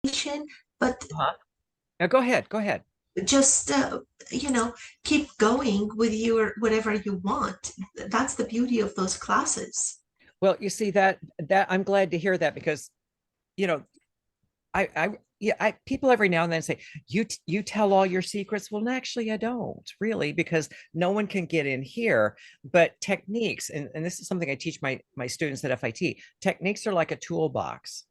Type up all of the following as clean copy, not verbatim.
but Uh-huh. Now go ahead. Go ahead. just keep going with your whatever you want. That's the beauty of those classes. Well, you see that I'm glad to hear that because you know I yeah I people every now and then say you tell all your secrets. Well, actually, I don't really because no one can get in here. But techniques, and this is something I teach my students at FIT. Techniques are like a toolbox.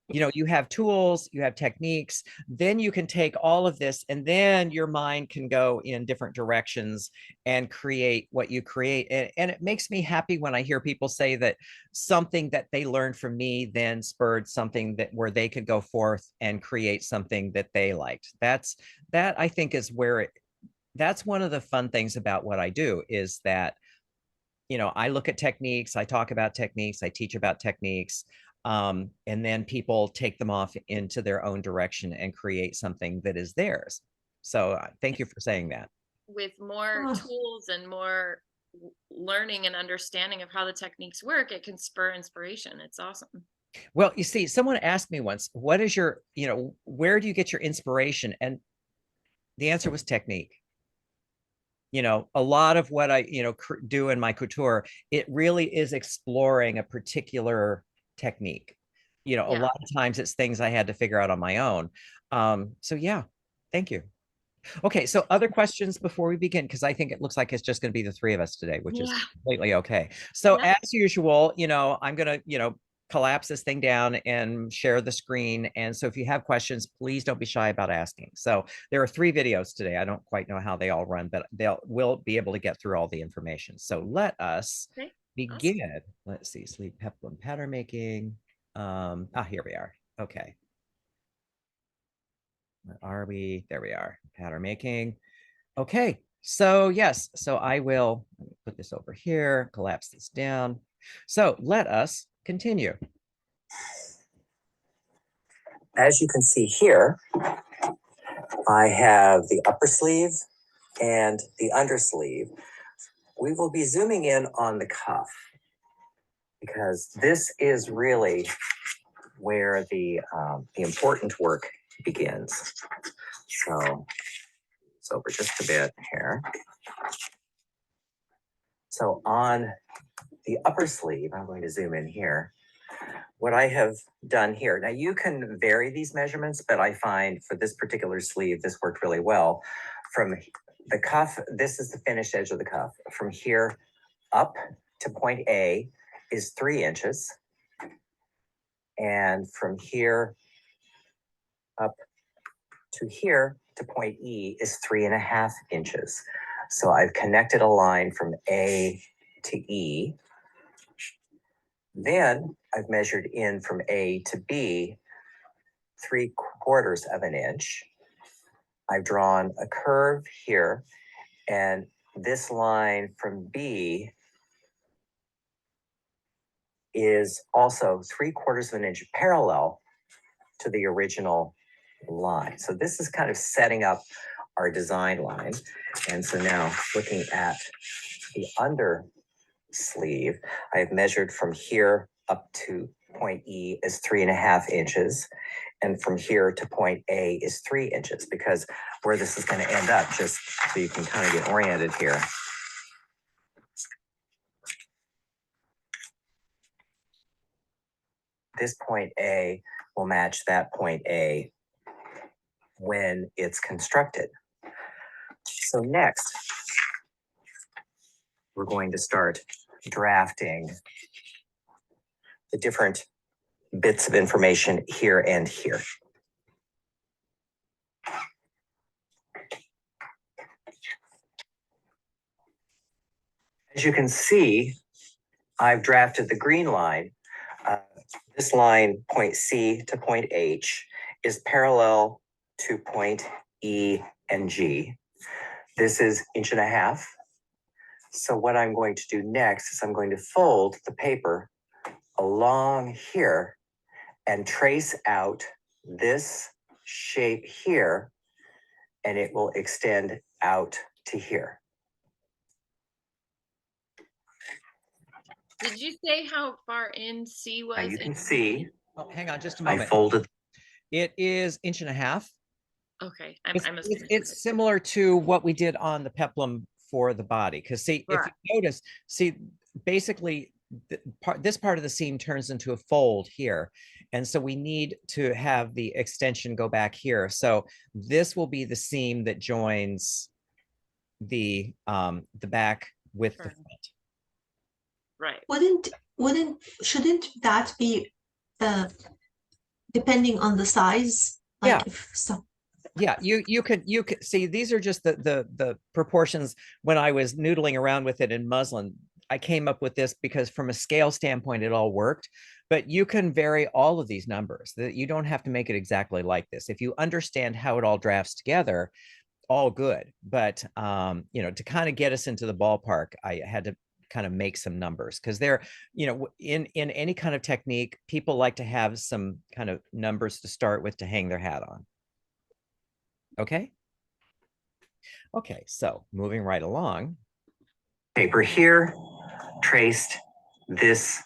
You have tools, you have techniques, then you can take all of this and then your mind can go in different directions and create what you create. And it makes me happy when I hear people say that something that they learned from me then spurred something that where they could go forth and create something that they liked. That I think is where that's one of the fun things about what I do is that I look at techniques, I talk about techniques, I teach about techniques, and then people take them off into their own direction and create something that is theirs. So thank you for saying that. With more Oh, tools and more learning and understanding of how the techniques work, it can spur inspiration. It's awesome. Well, you see, someone asked me once, what is your, where do you get your inspiration? And the answer was technique. A lot of what I, do in my couture, it really is exploring a particular technique. A Yeah. lot of times it's things I had to figure out on my own. So yeah, thank you. Okay, so other questions before we begin, because I think it looks like it's just going to be the three of us today, which is Yeah. completely okay. So Yep. as usual, I'm going to, collapse this thing down and share the screen. And so if you have questions, please don't be shy about asking. So there are three videos today. I don't quite know how they all run, but we'll be able to get through all the information. So let us Okay. Awesome. begin. Let's see, sleep, peplum, pattern making. Here we are. Okay. Where are we? There we are. Pattern making. Okay, so yes, so I will put this over here, collapse this down. So let us continue. As you can see here, I have the upper sleeve and the undersleeve. We will be zooming in on the cuff because this is really where the important work begins. So it's over just a bit here. So on the upper sleeve, I'm going to zoom in here. What I have done here, now you can vary these measurements, but I find for this particular sleeve, this worked really well. From the cuff, this is the finished edge of the cuff. From here up to point A is 3 inches. And from here up to here to point E is 3.5 inches. So I've connected a line from A to E. Then I've measured in from A to B 3/4 of an inch. I've drawn a curve here, and this line from B is also 3/4 of an inch parallel to the original line. So this is kind of setting up our design line. And so now looking at the under sleeve, I've measured from here up to point E is 3.5 inches. And from here to point A is 3 inches, because where this is going to end up, just so you can kind of get oriented here. This point A will match that point A when it's constructed. So next, we're going to start drafting the different bits of information here and here. As you can see, I've drafted the green line. This line, point C to point H, is parallel to point E and G. This is 1.5 inches. So what I'm going to do next is I'm going to fold the paper along here and trace out this shape here, and it will extend out to here. Did you say how far in C Now was? you can see Oh, hang on just a I moment. folded. It is 1.5 inches. Okay, It's, I must it's, be it's similar to what we did on the Peplum for the body. Because see, if Right. you notice, see, basically this part of the seam turns into a fold here. And so we need to have the extension go back here. So this will be the seam that joins the back with the Sure. front. Right. Shouldn't that be depending on the size? Yeah. Like if so, Yeah, you could see these are just the proportions. When I was noodling around with it in muslin, I came up with this because from a scale standpoint, it all worked. But you can vary all of these numbers. That you don't have to make it exactly like this. If you understand how it all drafts together, all good. But to kind of get us into the ballpark, I had to kind of make some numbers because they're, in any kind of technique, people like to have some kind of numbers to start with to hang their hat on. Okay. Okay, so moving right along. Paper here, traced this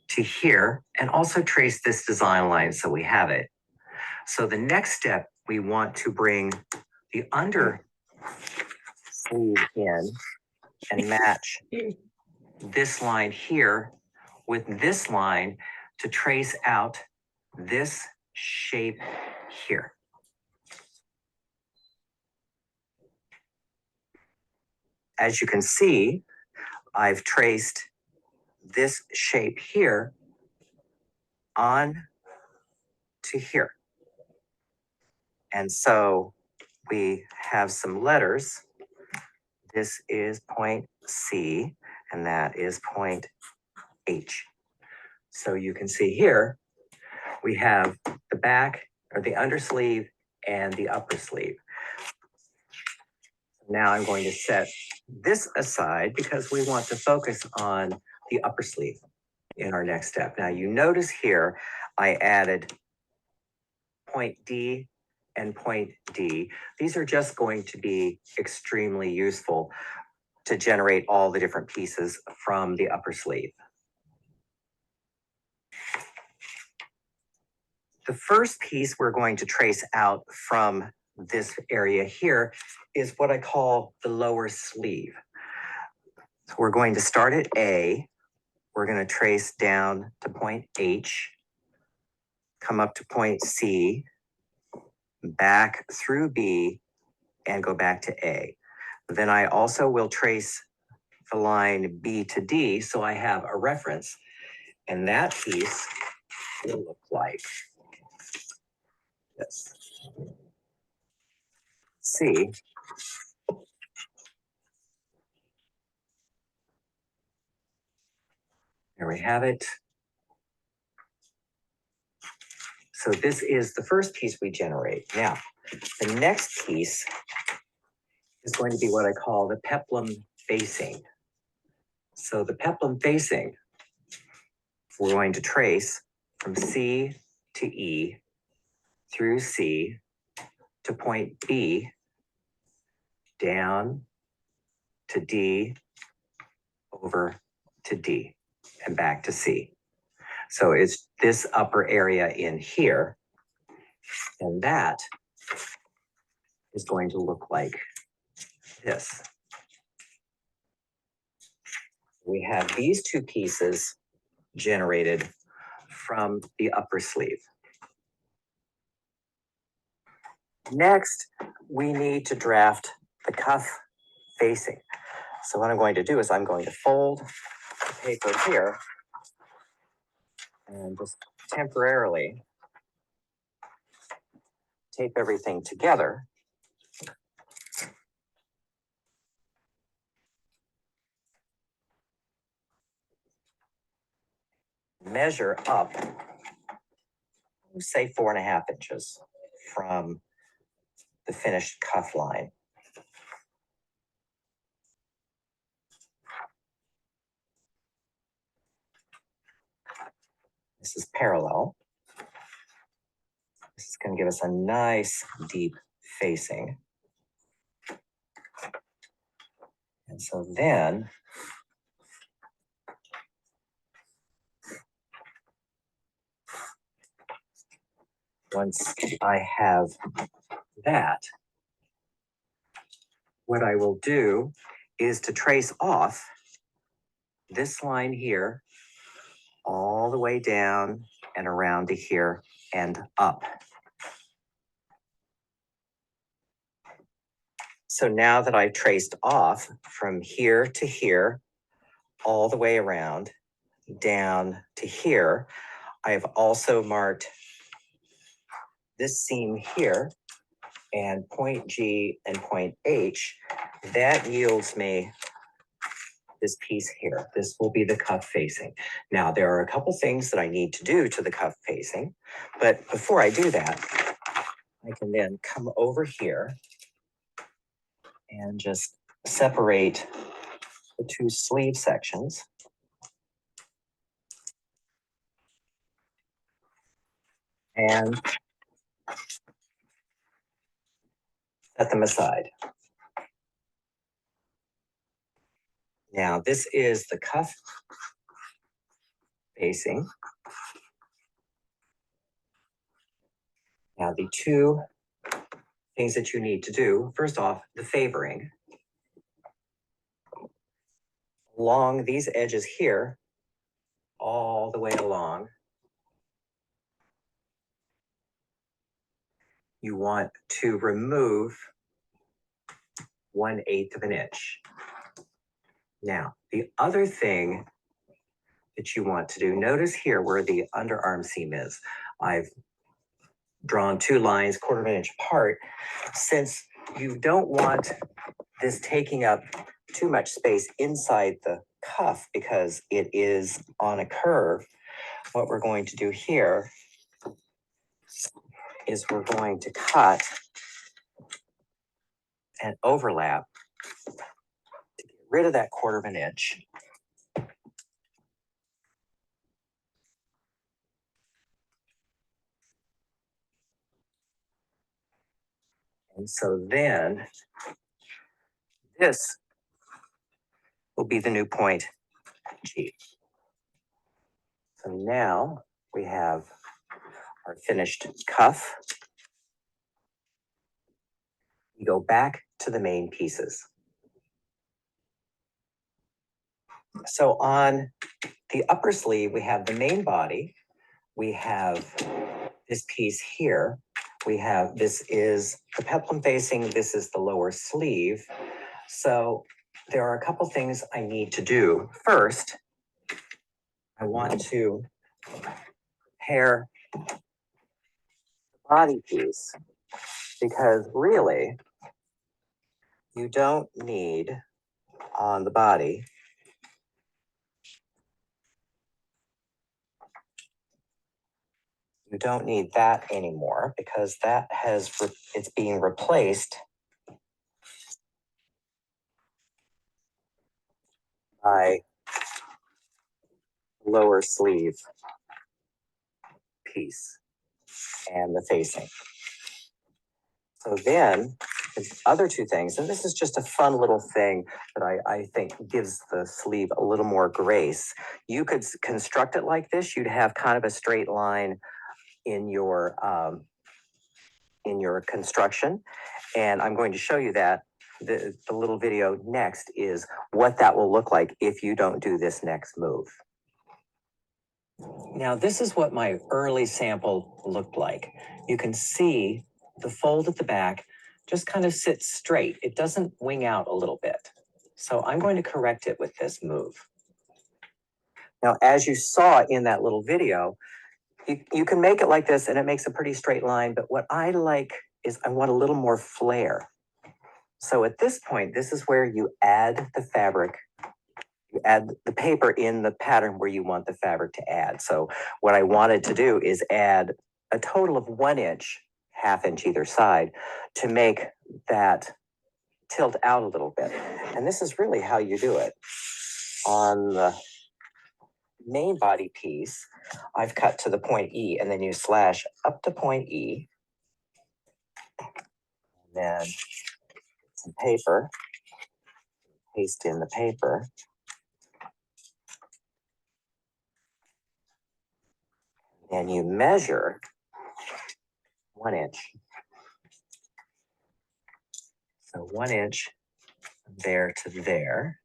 to here, and also traced this design line so we have it. So the next step, we want to bring the under sleeve in and match this line here with this line to trace out this shape here. As you can see, I've traced this shape here on to here. And so we have some letters. This is point C, and that is point H. So you can see here, we have the back or the undersleeve and the upper sleeve. Now I'm going to set this aside because we want to focus on the upper sleeve in our next step. Now you notice here, I added point D and point D. These are just going to be extremely useful to generate all the different pieces from the upper sleeve. The first piece we're going to trace out from this area here is what I call the lower sleeve. So we're going to start at A. We're going to trace down to point H, come up to point C, back through B, and go back to A. Then I also will trace the line B to D, so I have a reference, and that piece will look like this. See, there we have it. So this is the first piece we generate. Now, the next piece is going to be what I call the peplum facing. So the peplum facing, we're going to trace from C to E, through C to point B, down to D, over to D, and back to C. So it's this upper area in here, and that is going to look like this. We have these two pieces generated from the upper sleeve. Next, we need to draft the cuff facing. So what I'm going to do is I'm going to fold the paper here and just temporarily tape everything together. Measure up, say 4.5 inches from the finished cuff line. This is parallel. This is going to give us a nice deep facing. And so then once I have that, what I will do is to trace off this line here all the way down and around to here and up. So now that I've traced off from here to here, all the way around, down to here, I have also marked this seam here and point G and point H. That yields me this piece here. This will be the cuff facing. Now, there are a couple things that I need to do to the cuff facing, but before I do that, I can then come over here and just separate the two sleeve sections. And set them aside. Now, this is the cuff facing. Now, the two things that you need to do, first off, the favoring. Along these edges here, all the way along, you want to remove 1/8 of an inch. Now, the other thing that you want to do, notice here where the underarm seam is. I've drawn two lines 1/4 of an inch apart. Since you don't want this taking up too much space inside the cuff because it is on a curve, what we're going to do here is we're going to cut and overlap to get rid of that 1/4 of an inch. And so then this will be the new point G. So now we have our finished cuff. We go back to the main pieces. So on the upper sleeve, we have the main body. We have this piece here. We have, this is the peplum facing, this is the lower sleeve. So there are a couple things I need to do. First, I want to pair the body piece because really you don't need on the body you don't need that anymore because that has it's being replaced by lower sleeve piece and the facing. So then the other two things, and this is just a fun little thing that I think gives the sleeve a little more grace. You could construct it like this. You'd have kind of a straight line in your construction. And I'm going to show you that. The little video next is what that will look like if you don't do this next move. Now, this is what my early sample looked like. You can see the fold at the back just kind of sits straight. It doesn't wing out a little bit. So I'm going to correct it with this move. Now, as you saw in that little video, you can make it like this and it makes a pretty straight line, but what I like is I want a little more flare. So at this point, this is where you add the fabric. You add the paper in the pattern where you want the fabric to add. So what I wanted to do is add a total of 1 inch, 1/2 inch either side, to make that tilt out a little bit. And this is really how you do it. On the main body piece, I've cut to the point E, and then you slash up to point E. And then some paper, paste in the paper. And you measure 1 inch. So 1 inch there to there.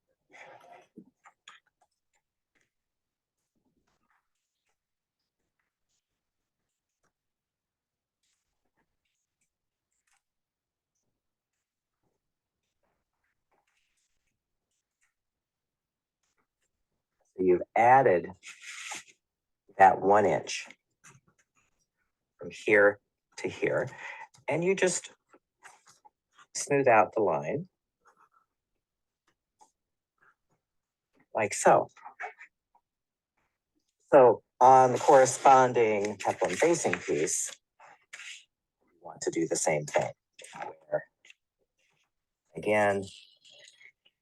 So you've added that 1 inch from here to here, and you just smooth out the line like so. So on the corresponding peplum facing piece, you want to do the same thing. Where, again,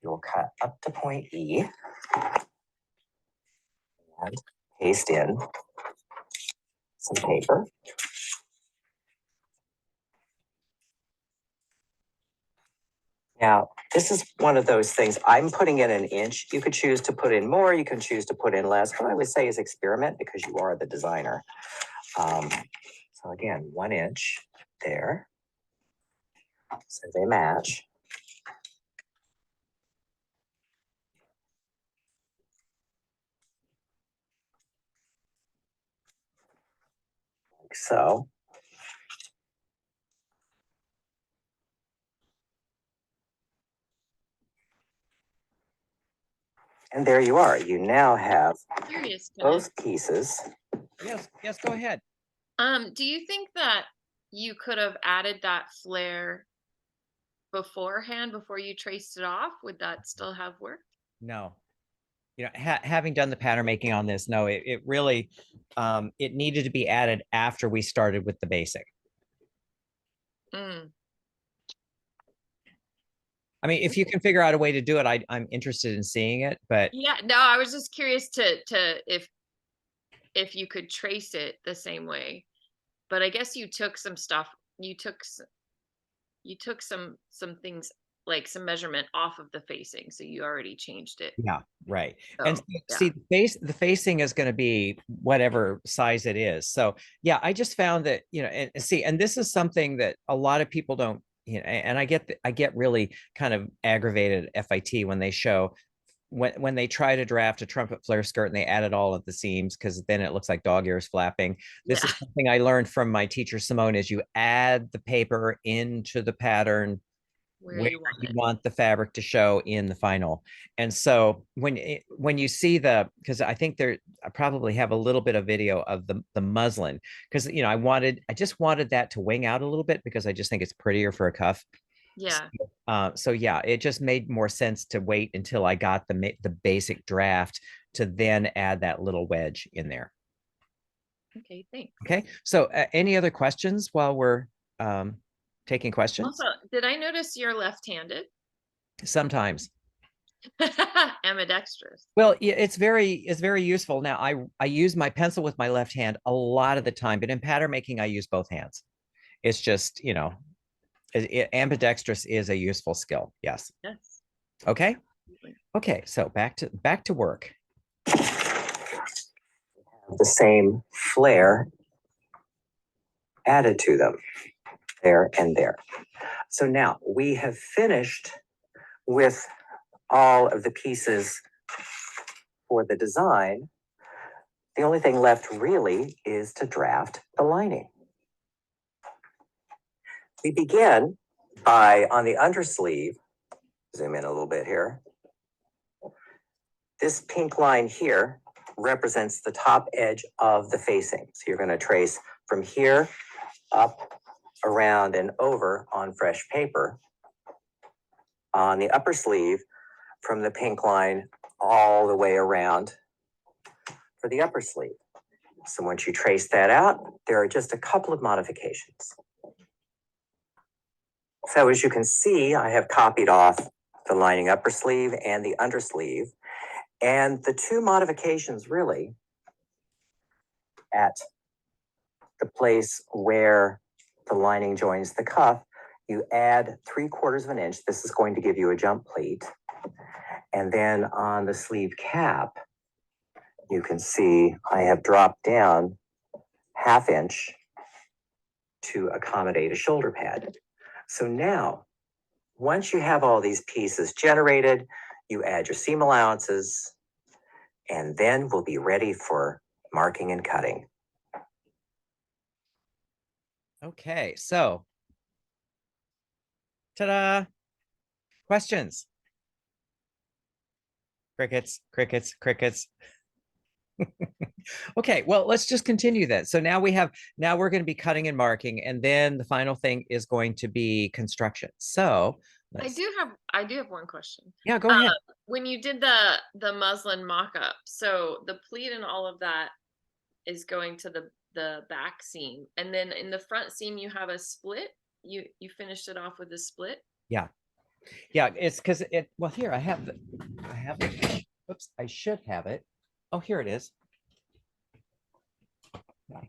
you'll cut up to point E and paste in some paper. Now, this is one of those things, I'm putting in 1 inch. You could choose to put in more, you can choose to put in less. What I would say is experiment because you are the designer. So again, 1 inch there. So they match. Like so. And there you are. You now have Curious, Kenneth. both pieces. Yes, go ahead. Do you think that you could have added that flare beforehand before you traced it off? Would that still have worked? No, having done the pattern making on this, no, it really, it needed to be added after we started with the basic. Mm. I mean, if you can figure out a way to do it, I'm interested in seeing it, but Yeah, no, I was just curious to if you could trace it the same way. But I guess you took some stuff, you took some things, like some measurement off of the facing, so you already changed it. yeah, right. And So, see, the facing is going to be whatever size it is. So yeah, I just found that, and see, and this is something that a lot of people don't, and I get really kind of aggravated at FIT when they show when they try to draft a trumpet flare skirt and they add it all at the seams, because then it looks like dog ears flapping. This yeah. is something I learned from my teacher Simone, is you add the paper into the pattern where you want you it. want the fabric to show in the final. And so when you see because I think I probably have a little bit of video of the muslin, because I just wanted that to wing out a little bit because I just think it's prettier for a cuff. Yeah. So yeah, it just made more sense to wait until I got the basic draft to then add that little wedge in there. Okay, thanks. Okay, so any other questions while we're taking questions? Also, did I notice you're left-handed? Sometimes. Ambidextrous. Well, yeah, it's very useful. Now, I use my pencil with my left hand a lot of the time, but in pattern making, I use both hands. It's just, ambidextrous is a useful skill. Yes. Yes. Okay. Okay. So back to work. The same flare added to them there and there. So now we have finished with all of the pieces for the design. The only thing left really is to draft the lining. We begin by, on the undersleeve, zoom in a little bit here. This pink line here represents the top edge of the facing. So you're going to trace from here up, around, and over on fresh paper. On the upper sleeve, from the pink line all the way around for the upper sleeve. So once you trace that out, there are just a couple of modifications. So as you can see, I have copied off the lining upper sleeve and the undersleeve. And the two modifications really at the place where the lining joins the cuff, you add 3/4 inch. This is going to give you a jump pleat. And then on the sleeve cap, you can see I have dropped down 1/2 inch to accommodate a shoulder pad. So now, once you have all these pieces generated, you add your seam allowances, and then we'll be ready for marking and cutting. Okay, so ta-da! Questions? Crickets, crickets, crickets. Okay, well, let's just continue then. So now we're going to be cutting and marking, and then the final thing is going to be construction. So I do have one question. Yeah, go ahead. When you did the muslin mock-up, so the pleat and all of that is going to the back seam, and then in the front seam you have a split. You finished it off with a split. Yeah. Yeah, it's because well, here I have it. Oops, I should have it. Oh, here it is.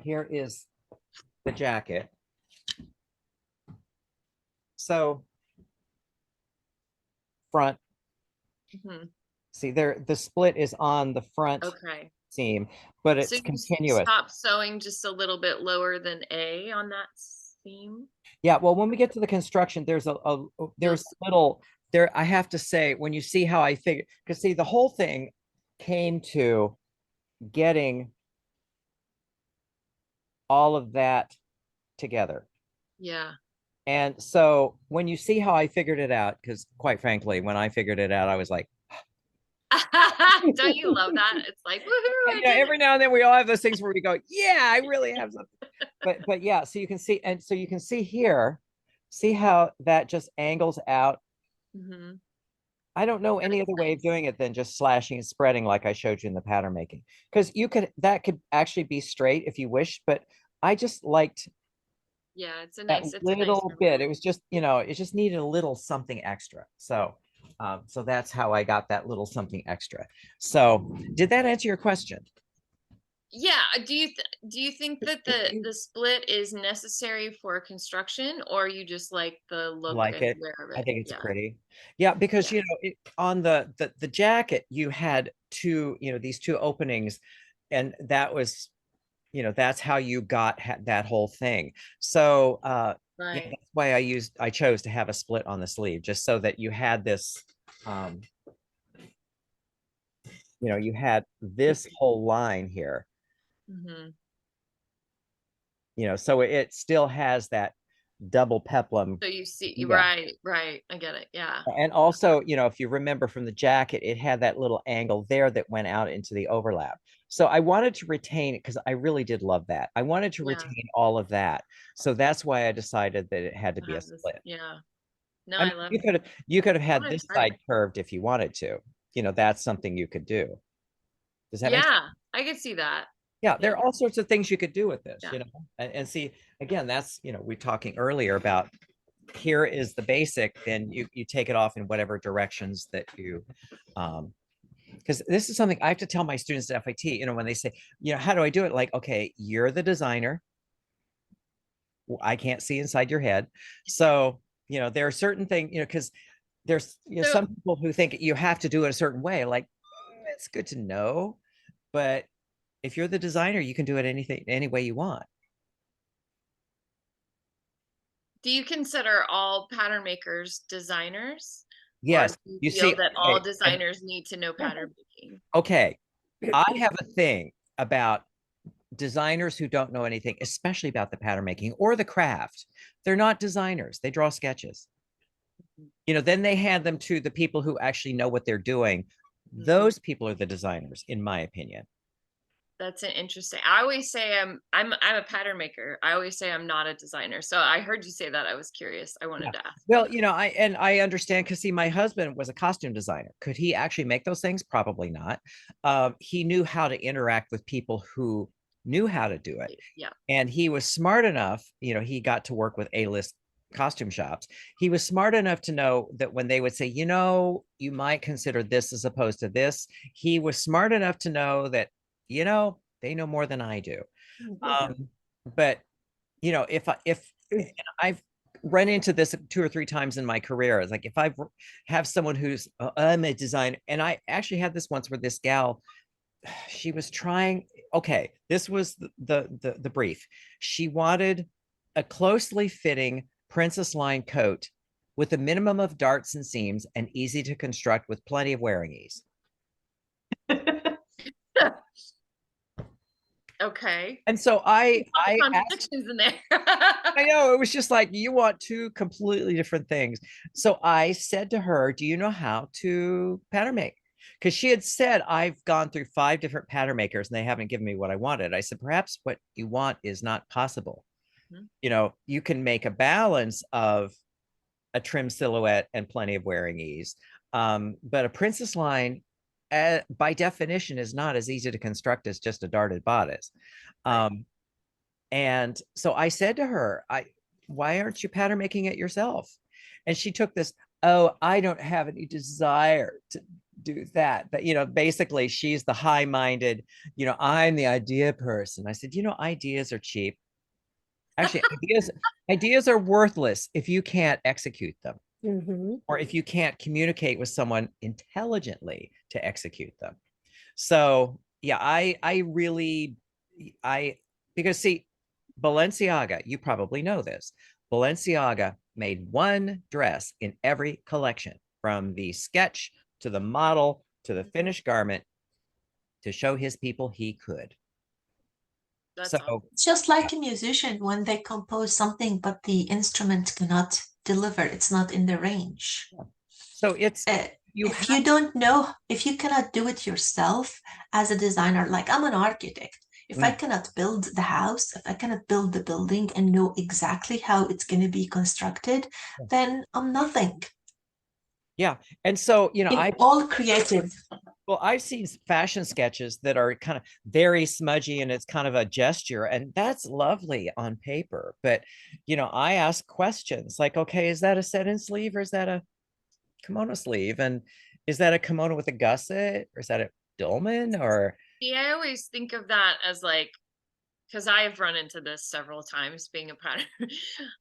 Here is the jacket. So front, see there, the split is on the front seam, but it's so continuous. Stop sewing just a little bit lower than A on that seam. Yeah, well, when we get to the construction, there's a little there. I have to say, when you see how I figure, because see, the whole thing came to getting all of that together. Yeah. And so when you see how I figured it out, because quite frankly, when I figured it out, I was like, don't you love that? It's like, woohoo! Every now and then we all have those things where we go, yeah, I really have something. But yeah, so you can see, and so you can see here, see how that just angles out. I don't know any other way of doing it than just slashing and spreading like I showed you in the pattern making, because that could actually be straight if you wish, but I just liked it's a nice little bit. It was just, it just needed a little something extra. So so that's how I got that little something extra. So did that answer your question? Yeah. Do you think that the split is necessary for construction, or you just like the look Like and it? wear of it? I think it's pretty. Yeah, because on the jacket you had these two openings, and that was, that's how you got that whole thing. So that's why I chose to have a split on the sleeve, just so that you had this you had this whole line here. So it still has that double peplum. So you see, right. I get it. Yeah. And also, if you remember from the jacket, it had that little angle there that went out into the overlap. So I wanted to retain it because I really did love that. I wanted to retain all of that. So that's why I decided that it had to be a split. Yeah. No, I mean, I love you could have had this side curved if you wanted to. That's something you could do. Does that make sense? I could see that. Yeah, there are all sorts of things you could do with this, and see, again, that's, we were talking earlier about, here is the basic, then you take it off in whatever directions that you, because this is something I have to tell my students at FIT, when they say, how do I do it? Like, okay, you're the designer. I can't see inside your head. So, there are certain things, because there's some people who think you have to do it a certain way. Like, it's good to know, but if you're the designer, you can do it any way you want. Do you consider all pattern makers designers? Yes. Or do you feel that all designers need to know pattern making? Okay. I have a thing about designers who don't know anything, especially about the pattern making or the craft. They're not designers. They draw sketches. Then they hand them to the people who actually know what they're doing. Those people are the designers, in my opinion. That's an interesting. I always say I'm a pattern maker. I always say I'm not a designer. So I heard you say that. I was curious. I wanted to ask. Well, I understand, because see, my husband was a costume designer. Could he actually make those things? Probably not. He knew how to interact with people who knew how to do it. Yeah. And he was smart enough, he got to work with A-list costume shops. He was smart enough to know that when they would say, you might consider this as opposed to this, he was smart enough to know that, they know more than I do. But if I've run into this 2 or 3 times in my career, it's like, if I have someone who's I'm a designer, and I actually had this once where this gal, she was trying, okay, this was the brief. She wanted a closely fitting princess line coat with a minimum of darts and seams and easy to construct with plenty of wearing ease. Okay. And so I asked, Contradictions in there. I know it was just like, you want two completely different things. So I said to her, do you know how to pattern make? Because she had said, I've gone through 5 different pattern makers and they haven't given me what I wanted. I said, perhaps what you want is not possible. You know, you can make a balance of a trim silhouette and plenty of wearing ease. But a princess line, by definition, is not as easy to construct as just a darted bodice. And so I said to her, why aren't you pattern making it yourself? And she took this, oh, I don't have any desire to do that. But, you know, basically she's the high-minded, you know, I'm the idea person. I said, you know, ideas are cheap. Actually, ideas are worthless if you can't execute them, or if you can't communicate with someone intelligently to execute them. So yeah, I really, because see, Balenciaga, you probably know this. Balenciaga made one dress in every collection, from the sketch to the model to the finished garment, to show his people he could. That's So awesome. It's just like a musician when they compose something, but the instrument cannot deliver. It's not in the range. so it's If you don't know, if you cannot do it yourself as a designer, like I'm an architect, if I cannot build the house, if I cannot build the building and know exactly how it's going to be constructed, then I'm nothing. Yeah. And so, you know, In all creative. well, I've seen fashion sketches that are kind of very smudgy and it's kind of a gesture, and that's lovely on paper. But, you know, I ask questions like, okay, is that a set-in sleeve or is that a kimono sleeve? And is that a kimono with a gusset, or is that a dolman? Or Yeah, I always think of that as like, because I've run into this several times being a pattern.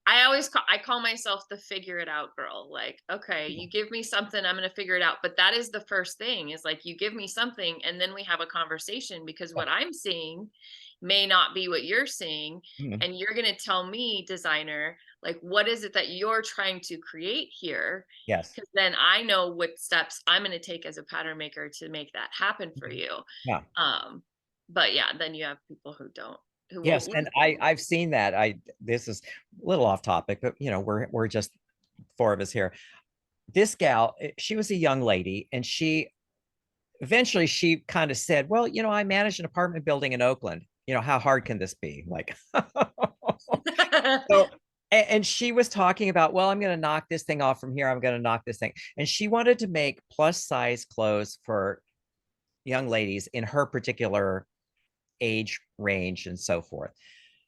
I call myself the figure it out girl. Like, okay, you give me something, I'm gonna figure it out. But that is the first thing, is like, you give me something and then we have a conversation, because what I'm seeing may not be what you're seeing. And you're gonna tell me, designer, like, what is it that you're trying to create here? yes, Because then I know what steps I'm gonna take as a pattern maker to make that happen for you. yeah, But yeah, then you have people who don't, who won't yes. And listen. I've seen that. This is a little off topic, but you know, we're just 4 of us here. This gal, she was a young lady, and she eventually she kind of said, well, you know, I manage an apartment building in Oakland. You know, how hard can this be? Like, so, and she was talking about, well, I'm going to knock this thing off from here. I'm going to knock this thing. And she wanted to make plus size clothes for young ladies in her particular age range and so forth.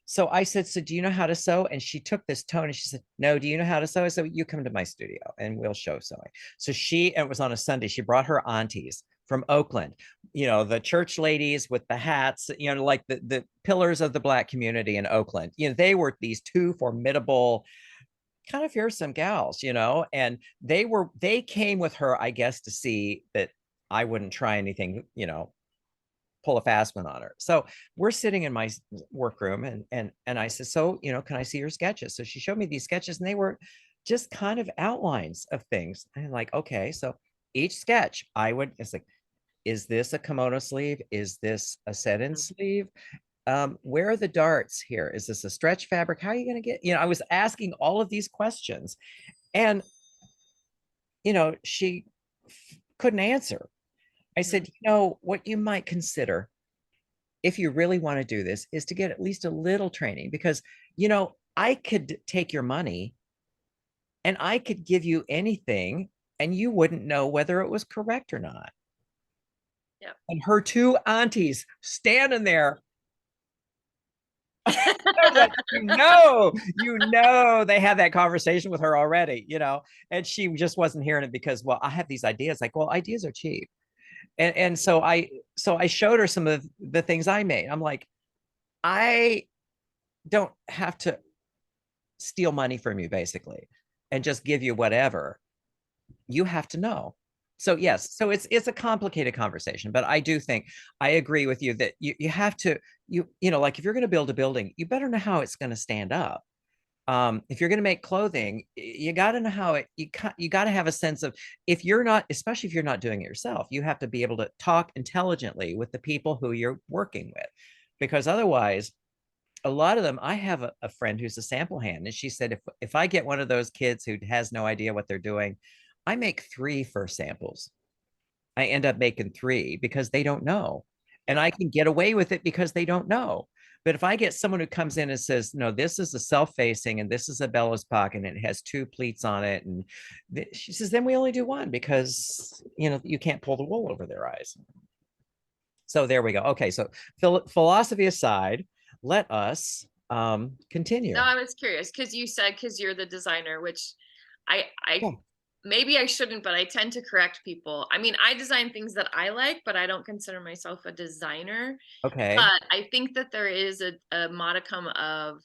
So I said, so do you know how to sew? And she took this tone and she said, no, do you know how to sew? I said, you come to my studio and we'll show sewing. So she, and it was on a Sunday, she brought her aunties from Oakland, you know, the church ladies with the hats, you know, like the pillars of the Black community in Oakland. You know, they were these 2 formidable, kind of fearsome gals, you know, and they came with her, I guess, to see that I wouldn't try anything, you know, pull a fast one on her. So we're sitting in my workroom, and I said, so, you know, can I see your sketches? So she showed me these sketches, and they were just kind of outlines of things. And like, okay, so each sketch it's like, is this a kimono sleeve? Is this a set-in sleeve? Where are the darts here? Is this a stretch fabric? How are you going to get, you know, I was asking all of these questions, and, you know, she couldn't answer. I said, you know, what you might consider, if you really want to do this, is to get at least a little training, because, you know, I could take your money and I could give you anything and you wouldn't know whether it was correct or not. Yeah. And her 2 aunties standing there, you know, they had that conversation with her already, you know, and she just wasn't hearing it because, well, I have these ideas. Like, well, ideas are cheap. And so I showed her some of the things I made. I'm like, I don't have to steal money from you, basically, and just give you whatever. You have to know. So yes, so it's a complicated conversation, but I do think I agree with you that you have to, you know, like, if you're going to build a building, you better know how it's going to stand up. if you're going to make clothing, you got to know how it, you got to have a sense of, if you're not, especially if you're not doing it yourself, you have to be able to talk intelligently with the people who you're working with, because otherwise, a lot of them, I have a friend who's a sample hand, and she said, if I get one of those kids who has no idea what they're doing, I make 3 first samples. I end up making 3 because they don't know. And I can get away with it because they don't know. But if I get someone who comes in and says, no, this is a self-facing and this is a bellows pocket and it has 2 pleats on it. And she says, then we only do 1 because, you can't pull the wool over their eyes. So there we go. Okay. So philosophy aside, let us continue. No, I was curious because you said, because you're the designer, which I Yeah. maybe I shouldn't, but I tend to correct people. I mean, I design things that I like, but I don't consider myself a designer. Okay. But I think that there is a modicum of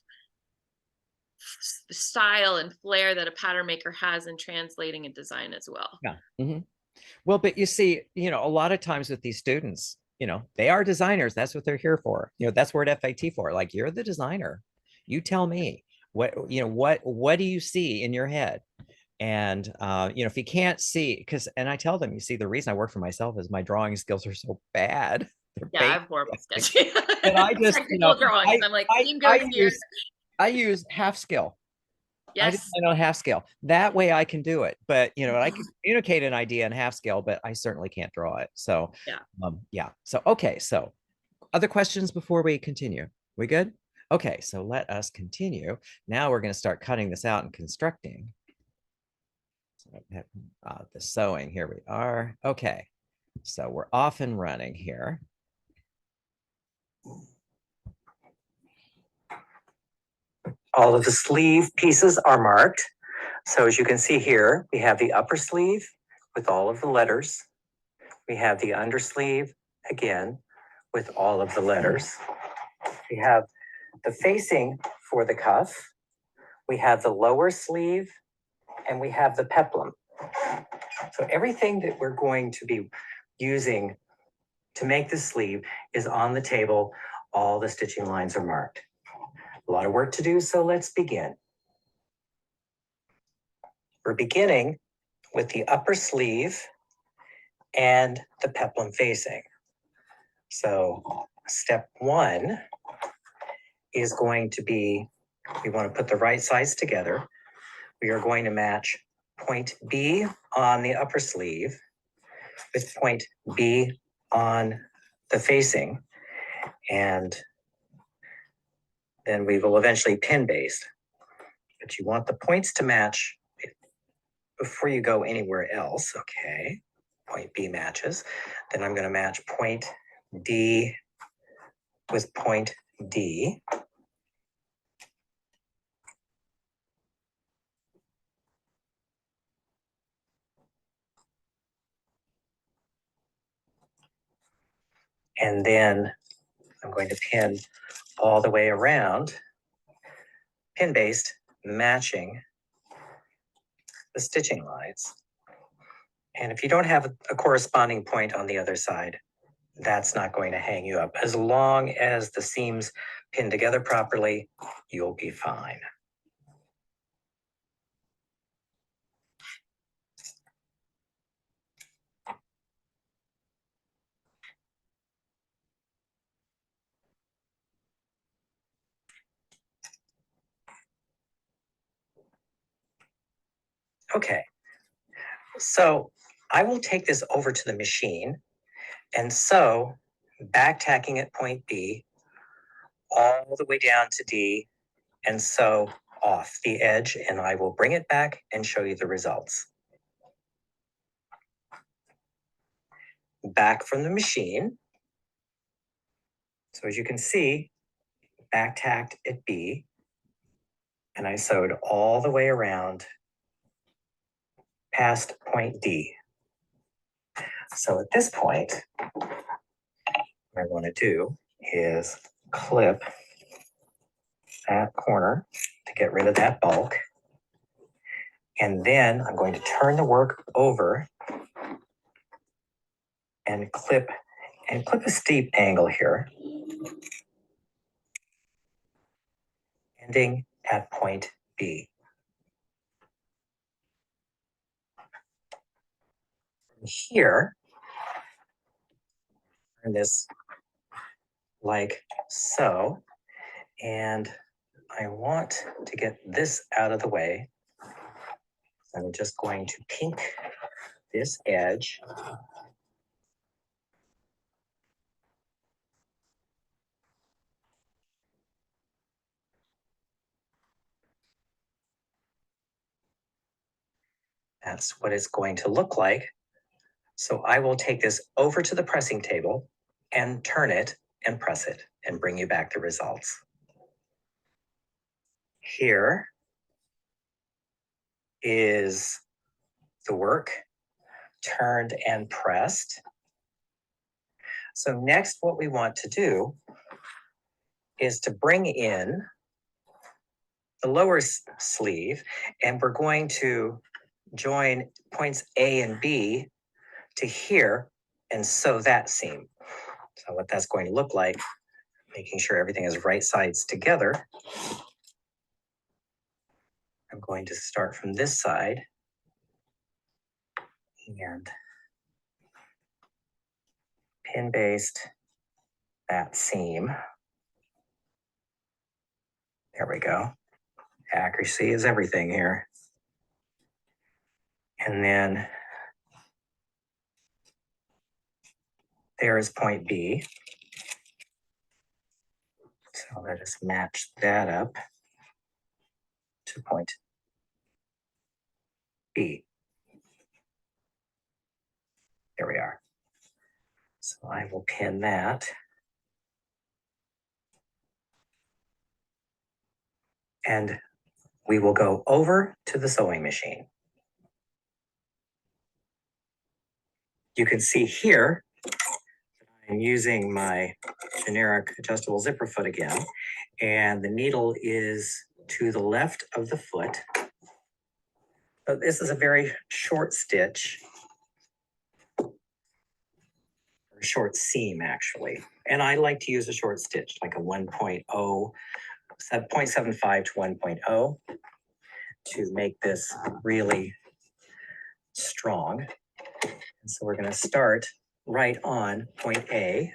style and flair that a pattern maker has in translating a design as well. Yeah. Mm-hmm. Well, but you see, a lot of times with these students, they are designers. That's what they're here for. That's word FAT for. Like, you're the designer. You tell me what do you see in your head? And if you can't see, and I tell them, you see, the reason I work for myself is my drawing skills are so bad. They're Yeah, I have horrible sketching. And I just, technical drawings. I'm like, team goes here. I use half skill. I Yes. design on half scale. That way I can do it. But I can communicate an idea in half scale, but I certainly can't draw it. So Yeah. Yeah. So okay. So other questions before we continue? We good? Okay, so let us continue. Now we're going to start cutting this out and constructing. So the sewing, here we are. Okay, so we're off and running here. All of the sleeve pieces are marked. So as you can see here, we have the upper sleeve with all of the letters. We have the undersleeve again with all of the letters. We have the facing for the cuff. We have the lower sleeve, and we have the peplum. So everything that we're going to be using to make the sleeve is on the table. All the stitching lines are marked. A lot of work to do, so let's begin. We're beginning with the upper sleeve and the peplum facing. So step 1 is going to be, we want to put the right sides together. We are going to match point B on the upper sleeve with point B on the facing, and then we will eventually pin baste. But you want the points to match before you go anywhere else. Okay, point B matches. Then I'm going to match point D with point D. And then I'm going to pin all the way around, pin baste, matching the stitching lines. And if you don't have a corresponding point on the other side, that's not going to hang you up. As long as the seams pin together properly, you'll be fine. Okay, so I will take this over to the machine and sew, back tacking at point B all the way down to D and sew off the edge, and I will bring it back and show you the results. Back from the machine. So as you can see, back tacked at B, and I sewed all the way around past point D. So at this point, what I want to do is clip that corner to get rid of that bulk. And then I'm going to turn the work over and clip a steep angle here, ending at point B. Here, turn this like so, and I want to get this out of the way. I'm just going to pink this edge. That's what it's going to look like. So I will take this over to the pressing table and turn it and press it and bring you back the results. Here is the work turned and pressed. So next, what we want to do is to bring in the lower sleeve, and we're going to join points A and B to here and sew that seam. So what that's going to look like, making sure everything is right sides together. I'm going to start from this side and pin baste that seam. There we go. Accuracy is everything here. And then there is point B. So let us match that up to point B. There we are. So I will pin that. And we will go over to the sewing machine. You can see here, I'm using my generic adjustable zipper foot again, and the needle is to the left of the foot. But this is a very short stitch, or short seam actually. And I like to use a short stitch, like a 1.0, 0.75 to 1.0 to make this really strong. And so we're going to start right on point A.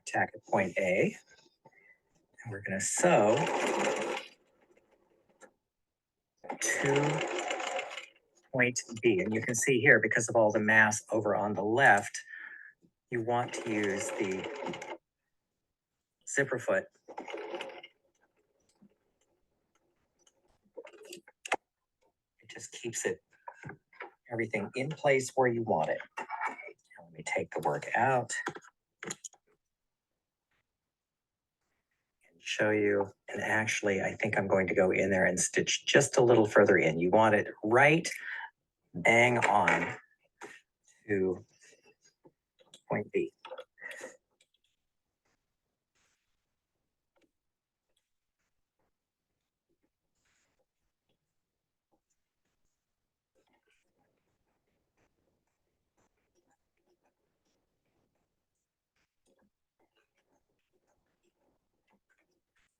Tack at point A. And we're going to sew to point B. And you can see here, because of all the mass over on the left, you want to use the zipper foot. It just keeps everything in place where you want it. Now let me take the work out and show you. And actually, I think I'm going to go in there and stitch just a little further in. You want it right bang on to point B.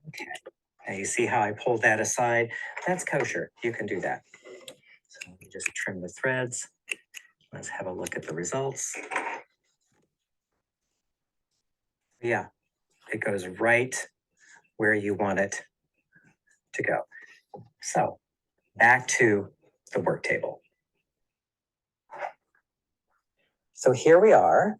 Okay, now you see how I pulled that aside? That's kosher. You can do that. So let me just trim the threads. Let's have a look at the results. Yeah, it goes right where you want it to go. So back to the work table. So here we are.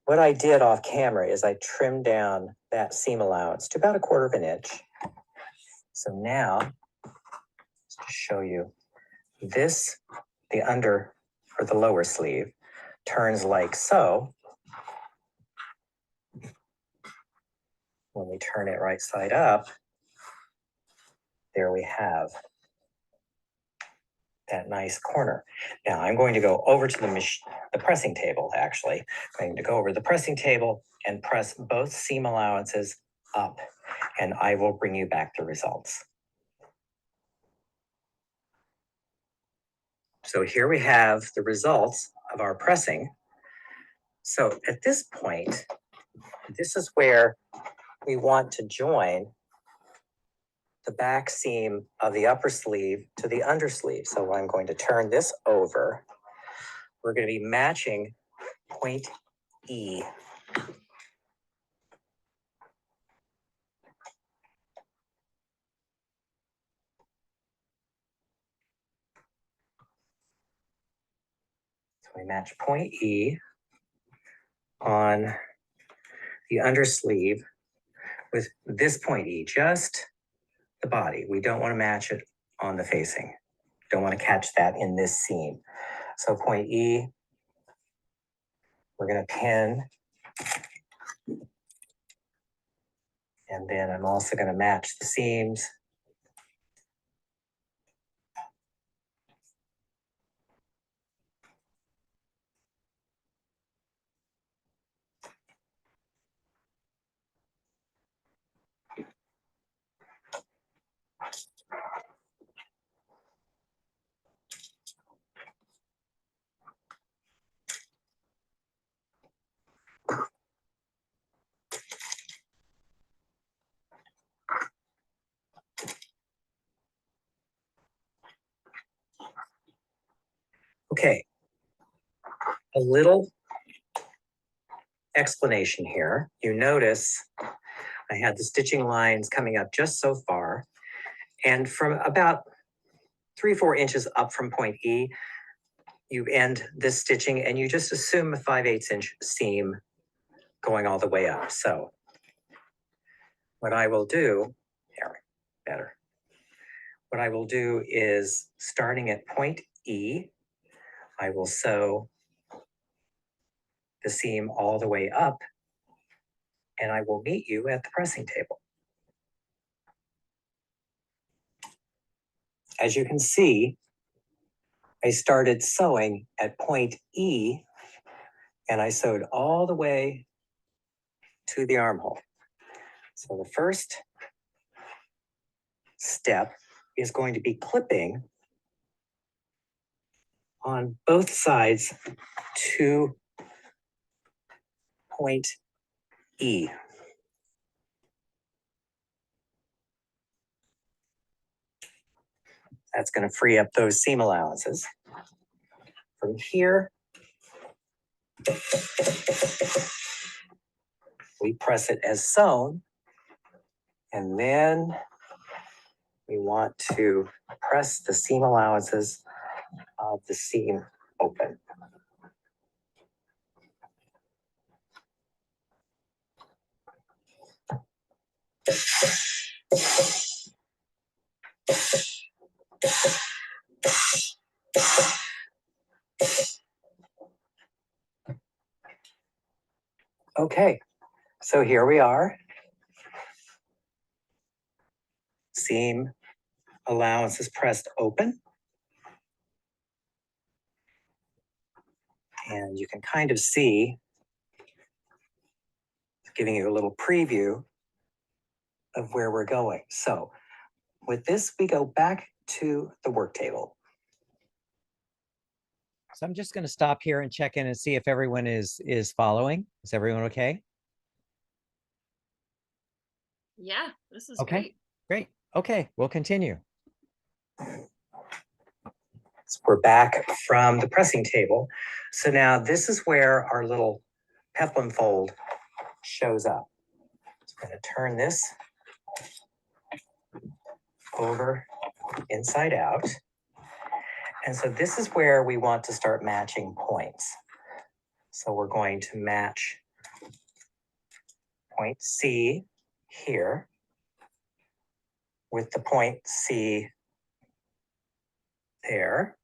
What I did off camera is I trimmed down that seam allowance to about 1/4 inch. So now, to show you, this, the under or the lower sleeve, turns like so. When we turn it right side up, there we have that nice corner. Now I'm going to go over to the pressing table, actually. I'm going to go over to the pressing table and press both seam allowances up, and I will bring you back the results. So here we have the results of our pressing. So at this point, this is where we want to join the back seam of the upper sleeve to the undersleeve. So I'm going to turn this over. We're going to be matching point E. So we match point E on the undersleeve with this point E, just the body. We don't want to match it on the facing. Don't want to catch that in this seam. So point E, we're going to pin. And then I'm also going to match the seams. Okay, a little explanation here. You notice I had the stitching lines coming up just so far, and from about 3-4 inches up from point E, you end this stitching and you just assume a 5/8 inch seam going all the way up. So what I will do, here, better. What I will do is starting at point E, I will sew the seam all the way up, and I will meet you at the pressing table. As you can see, I started sewing at point E, and I sewed all the way to the armhole. So the first step is going to be clipping on both sides to point E. That's going to free up those seam allowances. From here, we press it as sewn, and then we want to press the seam allowances of the seam open. Okay, so here we are. Seam allowances pressed open. And you can kind of see, giving you a little preview of where we're going. So with this, we go back to the work table. So I'm just going to stop here and check in and see if everyone is following. Is everyone okay? Yeah, this is Okay, great. great. Okay, we'll continue. So we're back from the pressing table. So now this is where our little peplum fold shows up. So I'm going to turn this over inside out. And so this is where we want to start matching points. So we're going to match point C here with the point C there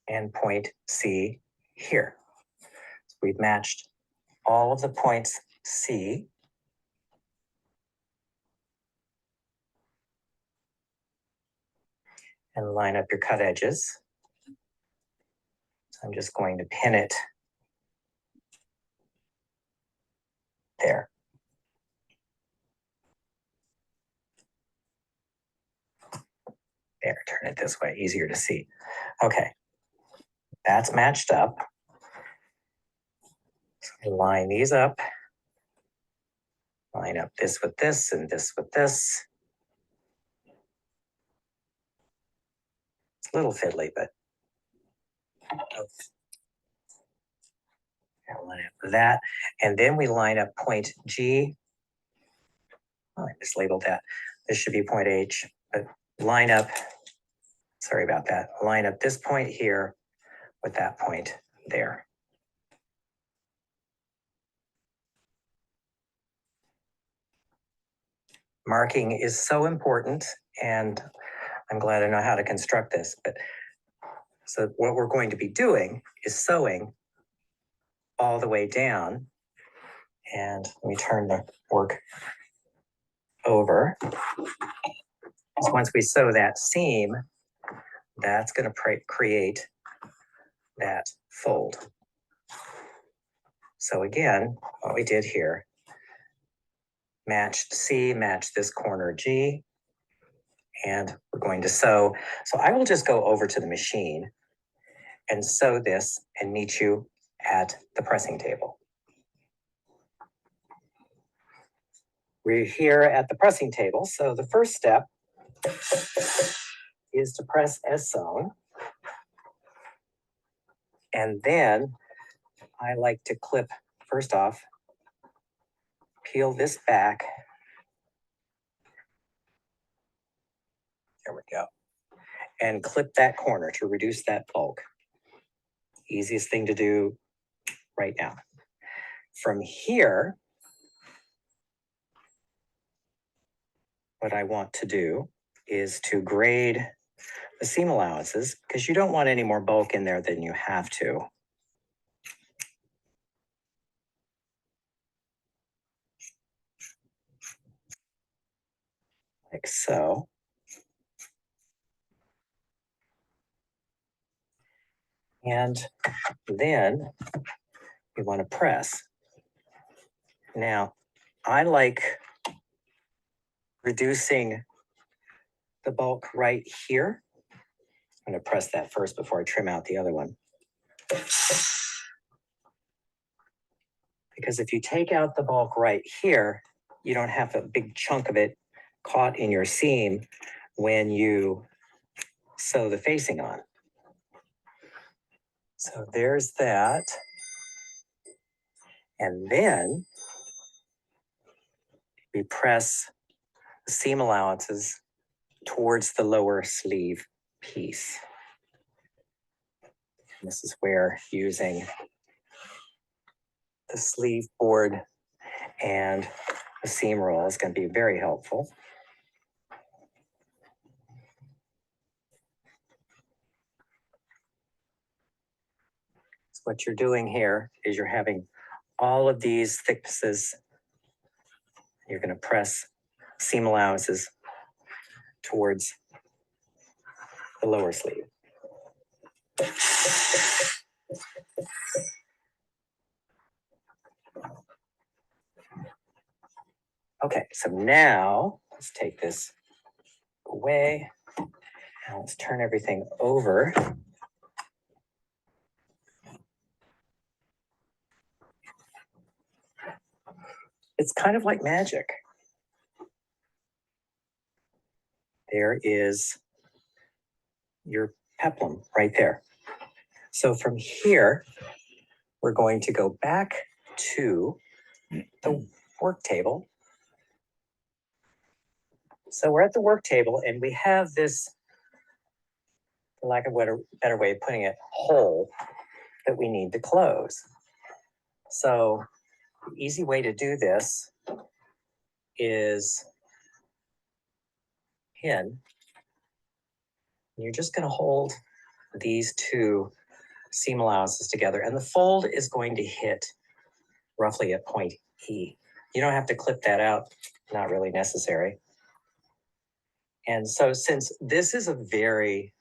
and point C here. So we've matched all of the points C. And line up your cut edges. So I'm just going to pin it there. There, turn it this way, easier to see. Okay, that's matched up. So line these up. Line up this with this and this with this. It's a little fiddly, but line up that. And then we line up point G. Oh, I mislabeled that. This should be point H, but line up, sorry about that. Line up this point here with that point there. Marking is so important, and I'm glad I know how to construct this. But so what we're going to be doing is sewing all the way down. And let me turn the work over. So once we sew that seam, that's going to create that fold. So again, what we did here, matched C, match this corner G, and we're going to sew. So I will just go over to the machine and sew this and meet you at the pressing table. We're here at the pressing table. So the first step is to press as sewn. And then I like to clip, first off, peel this back. There we go. And clip that corner to reduce that bulk. Easiest thing to do right now. From here, what I want to do is to grade the seam allowances because you don't want any more bulk in there than you have to. Like so. And then we want to press. Now, I like reducing the bulk right here. I'm going to press that first before I trim out the other one. Because if you take out the bulk right here, you don't have a big chunk of it caught in your seam when you sew the facing on. So there's that. And then we press the seam allowances towards the lower sleeve piece. And this is where using the sleeve board and the seam roll is going to be very helpful. So what you're doing here is you're having all of these thicknesses. You're going to press seam allowances towards the lower sleeve. Okay, so now let's take this away. Now let's turn everything over. It's kind of like magic. There is your peplum right there. So from here, we're going to go back to the work table. So we're at the work table and we have this, for lack of a better way of putting it, hole that we need to close. So the easy way to do this is pin. You're just going to hold these two seam allowances together and the fold is going to hit roughly at point E. You don't have to clip that out, not really necessary. And so since this is a very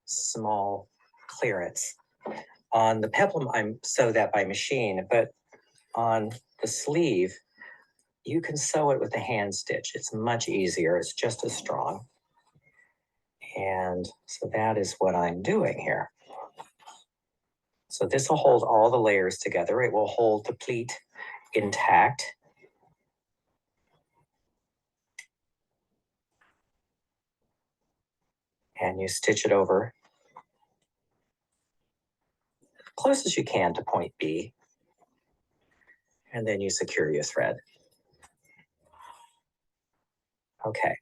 small clearance, on the peplum I sew that by machine, but on the sleeve, you can sew it with a hand stitch. It's much easier, it's just as strong. And so that is what I'm doing here. So this will hold all the layers together. It will hold the pleat intact. And you stitch it over close as you can to point B. And then you secure your thread. Okay.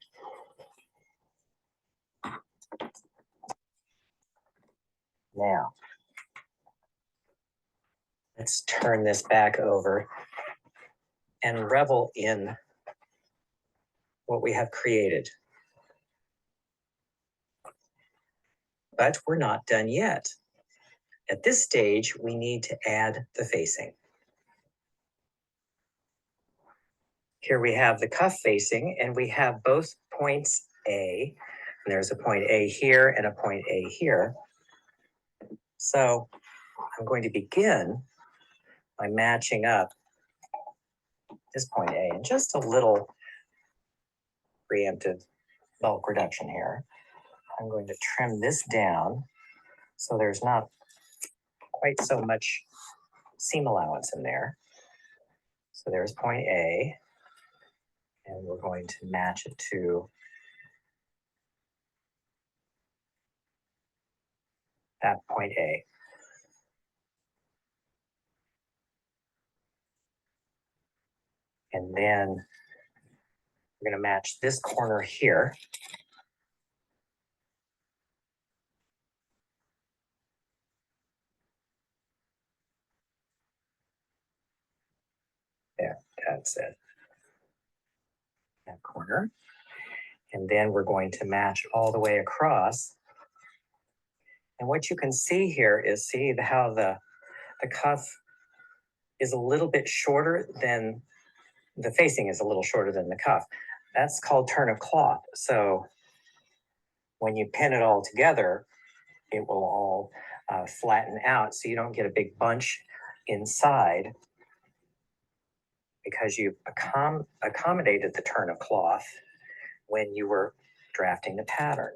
Now, let's turn this back over and revel in what we have created. But we're not done yet. At this stage, we need to add the facing. Here we have the cuff facing, and we have both points A. And there's a point A here and a point A here. So I'm going to begin by matching up this point A and just a little preemptive bulk reduction here. I'm going to trim this down so there's not quite so much seam allowance in there. So there's point A, and we're going to match it to that point A. And then we're going to match this corner here. There, that's it. That corner. And then we're going to match all the way across. And what you can see here is how the cuff is a little bit shorter than the facing is a little shorter than the cuff. That's called turn of cloth. So when you pin it all together, it will all flatten out so you don't get a big bunch inside because you've accommodated the turn of cloth when you were drafting the pattern.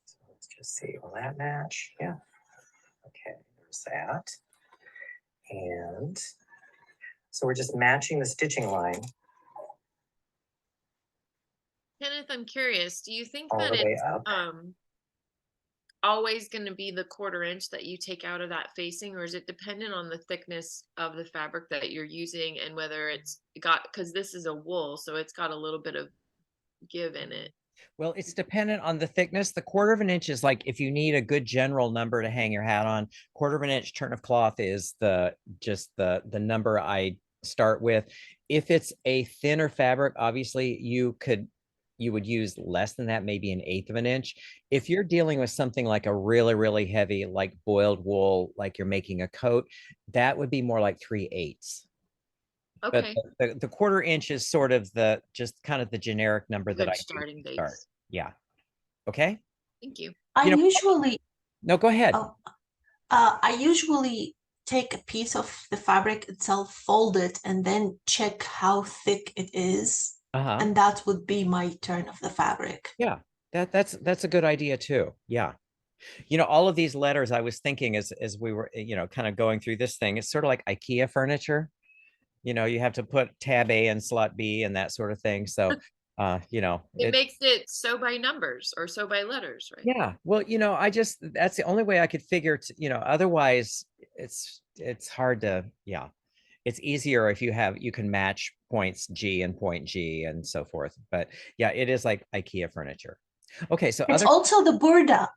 So let's just see, will that match? Yeah. Okay, there's that. And so we're just matching the stitching line Kenneth, I'm curious, do you think all that the way it's up. always going to be the 1/4 inch that you take out of that facing, or is it dependent on the thickness of the fabric that you're using and whether it's got, because this is a wool, so it's got a little bit of give in it? Well, it's dependent on the thickness. The 1/4 of an inch is like if you need a good general number to hang your hat on. 1/4 of an inch turn of cloth is just the number I start with. If it's a thinner fabric, obviously you would use less than that, maybe 1/8 of an inch. If you're dealing with something like a really, really heavy, like boiled wool, like you're making a coat, that would be more like 3/8. But Okay, the 1/4 inch is sort of just kind of the generic number that good I use starting to start. base. Yeah. Okay. Thank you. I You know, usually, no, go ahead. oh, I usually take a piece of the fabric itself, fold it, and then check how thick it is. Uh-huh. And that would be my turn of the fabric. Yeah. That's a good idea too. Yeah. All of these letters I was thinking as we were, kind of going through this thing, it's sort of like IKEA furniture. You have to put tab A and slot B and that sort of thing. So, It makes it so by numbers or so by letters, right? yeah. Well, that's the only way I could figure otherwise it's hard to, yeah. It's easier if you can match points G and point G and so forth. But yeah, it is like IKEA furniture. Okay, so It's also the Burda,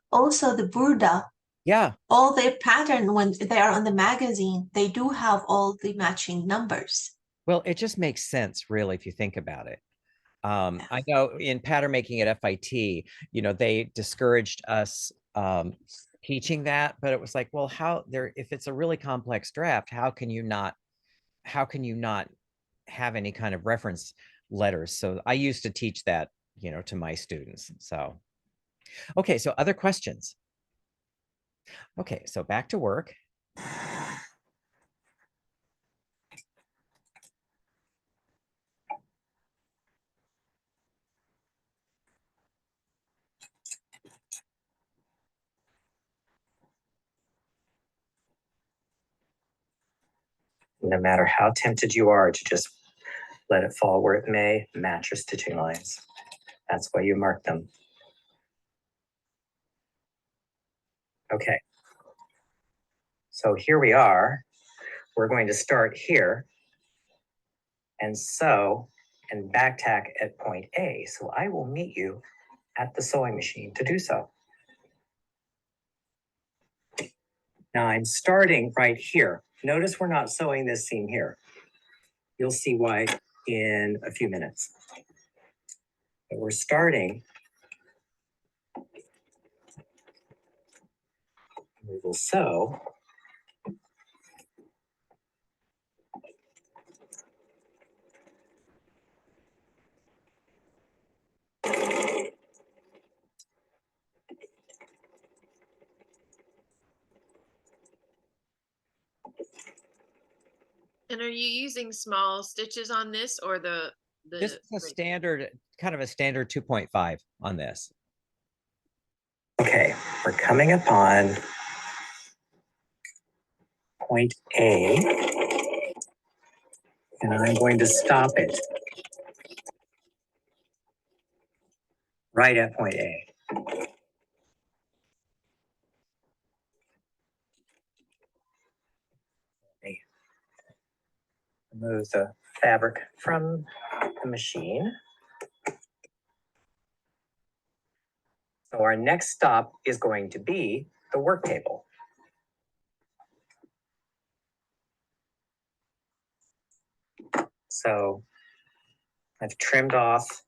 yeah. all their pattern when they are on the magazine, they do have all the matching numbers. Well, it just makes sense, really, if you think about it. Yeah. I know in pattern making at FIT, they discouraged us teaching that, but it was like, well, if it's a really complex draft, how can you not have any kind of reference letters? So I used to teach that, to my students. So, okay. So other questions? Okay. So back to work. No matter how tempted you are to just let it fall where it may, match your stitching lines. That's why you mark them. Okay. So here we are. We're going to start here and sew and back tack at point A. So I will meet you at the sewing machine to do so. Now I'm starting right here. Notice we're not sewing this seam here. You'll see why in a few minutes. But we're starting. We will sew. And are you using small stitches on this or the This is a standard, kind of a standard 2.5 on this. Okay, we're coming upon point A, and I'm going to stop it right at point A. Remove the fabric from the machine. So our next stop is going to be the work table. So I've trimmed off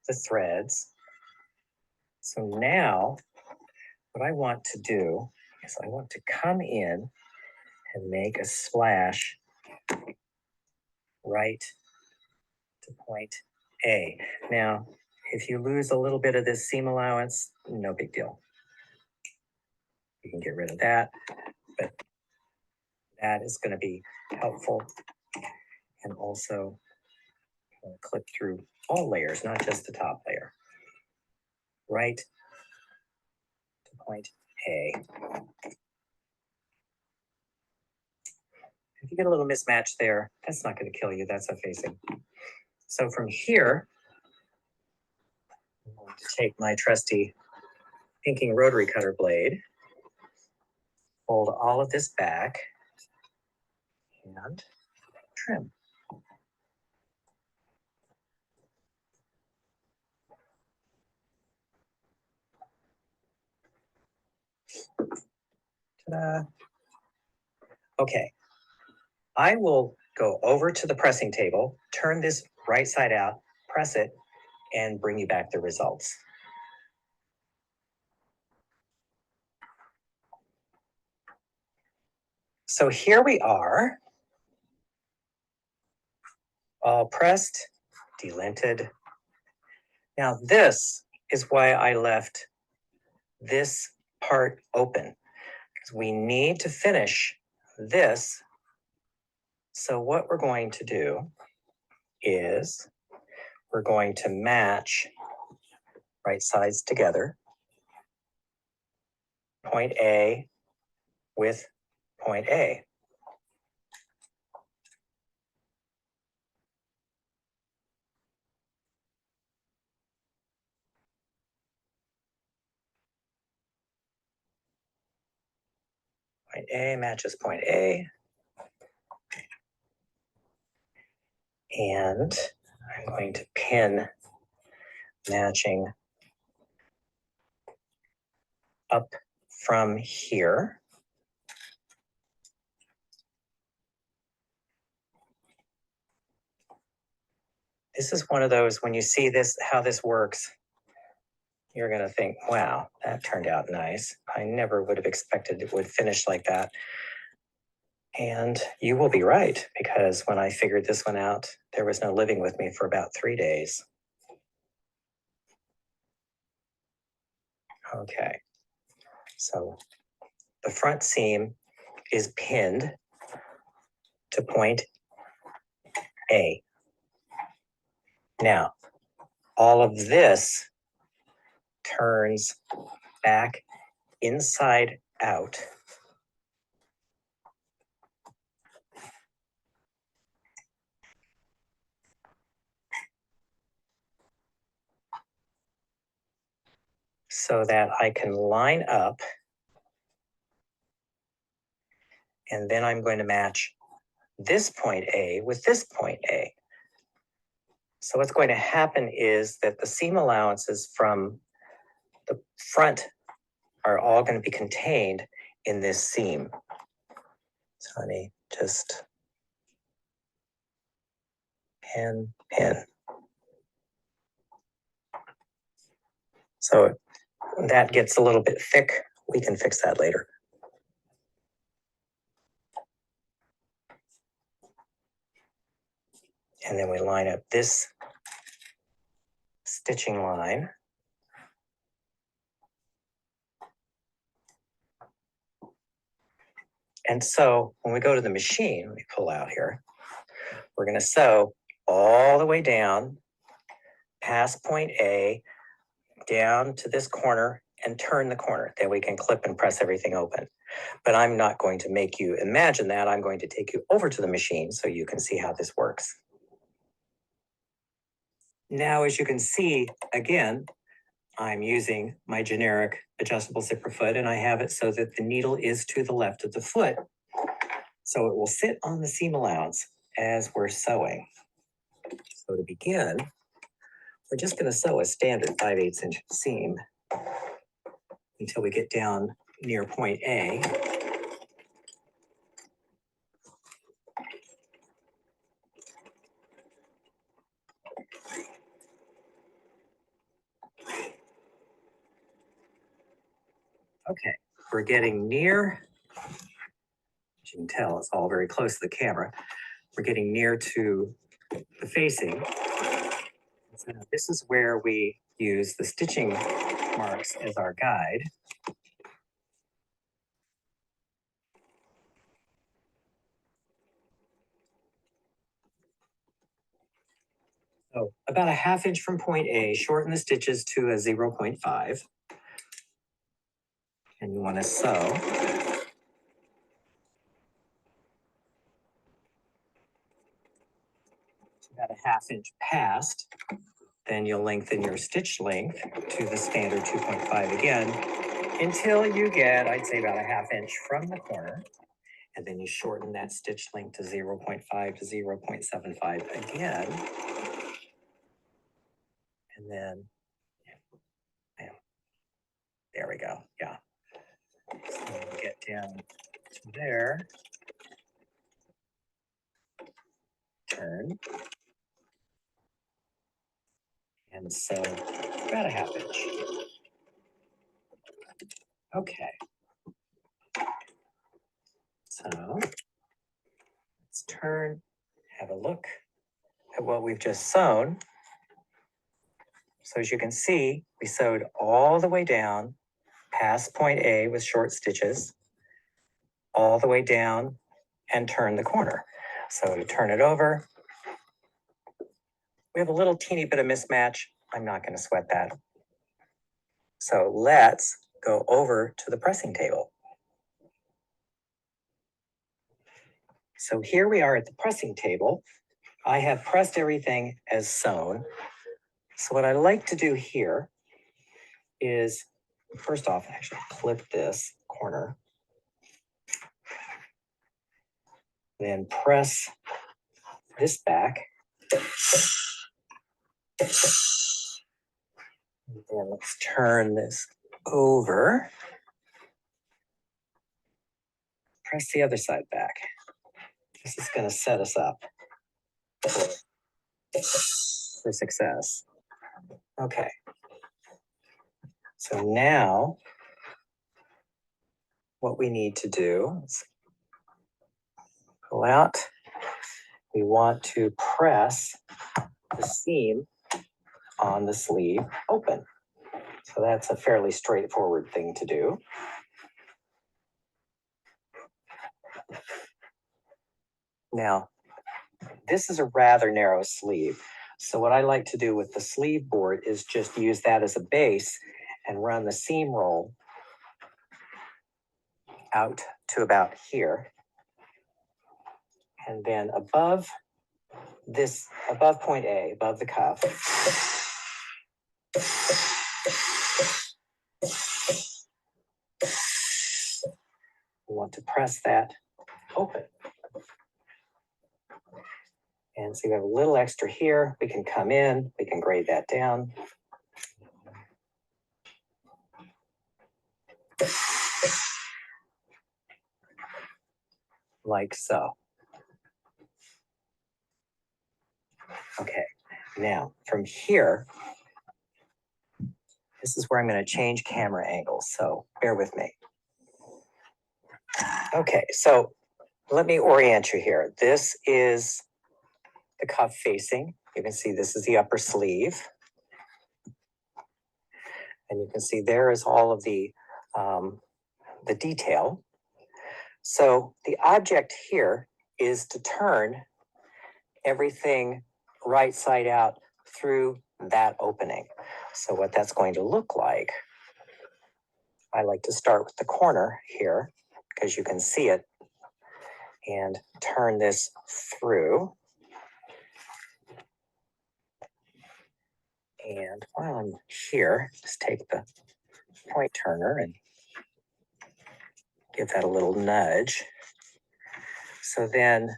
the threads. So now what I want to do is I want to come in and make a slash right to point A. Now, if you lose a little bit of this seam allowance, no big deal. You can get rid of that, but that is going to be helpful. And also clip through all layers, not just the top layer. Right to point A. If you get a little mismatch there, that's not going to kill you. That's a facing. So from here, I'm going to take my trusty pinking rotary cutter blade, fold all of this back, and trim. Ta-da. Okay, I will go over to the pressing table, turn this right side out, press it, and bring you back the results. So here we are, all pressed, delinted. Now this is why I left this part open, because we need to finish this. So what we're going to do is we're going to match right sides together, point A with point A. Point A matches point A. And I'm going to pin matching up from here. This is one of those, when you see this, how this works, you're going to think, wow, that turned out nice. I never would have expected it would finish like that. And you will be right, because when I figured this one out, there was no living with me for about 3 days. Okay, so the front seam is pinned to point A. Now, all of this turns back inside out. so that I can line up. And then I'm going to match this point A with this point A. So what's going to happen is that the seam allowances from the front are all going to be contained in this seam. So let me just pin. So that gets a little bit thick. We can fix that later. And then we line up this stitching line. And so when we go to the machine, let me pull out here, we're going to sew all the way down past point A, down to this corner and turn the corner. Then we can clip and press everything open. But I'm not going to make you imagine that. I'm going to take you over to the machine so you can see how this works. Now, as you can see, again, I'm using my generic adjustable zipper foot, and I have it so that the needle is to the left of the foot. So it will sit on the seam allowance as we're sewing. So to begin, we're just going to sew a standard 5/8 inch seam until we get down near point A. Okay, we're getting near, as you can tell, it's all very close to the camera. We're getting near to the facing. So this is where we use the stitching marks as our guide. So about a 1/2 inch from point A, shorten the stitches to a 0.5. And you want to sew. About a 1/2 inch past, then you'll lengthen your stitch length to the standard 2.5 again, until you get, I'd say, about a 1/2 inch from the corner. And then you shorten that stitch length to 0.5 to 0.75 again. And then, bam, there we go, yeah. So we'll get down to there. Turn. And so about a 1/2 inch. Okay. So let's turn, have a look at what we've just sewn. So as you can see, we sewed all the way down past point A with short stitches, all the way down and turn the corner. So to turn it over, we have a little teeny bit of mismatch. I'm not going to sweat that. So let's go over to the pressing table. So here we are at the pressing table. I have pressed everything as sewn. So what I like to do here is, first off, actually clip this corner. Then press this back. And then let's turn this over. Press the other side back. This is going to set us up for success. Okay. So now what we need to do is pull out. We want to press the seam on the sleeve open. So that's a fairly straightforward thing to do. Now, this is a rather narrow sleeve. So what I like to do with the sleeve board is just use that as a base and run the seam roll out to about here. And then above this, above point A, above the cuff, want to press that open. And so you have a little extra here. We can come in, we can grade that down. Like so. Okay, now from here, this is where I'm going to change camera angles, so bear with me. Okay, so let me orient you here. This is the cuff facing. You can see this is the upper sleeve. And you can see there is all of the detail. So the object here is to turn everything right side out through that opening. So what that's going to look like, I like to start with the corner here because you can see it and turn this through. And while I'm here, just take the point turner and give that a little nudge. So then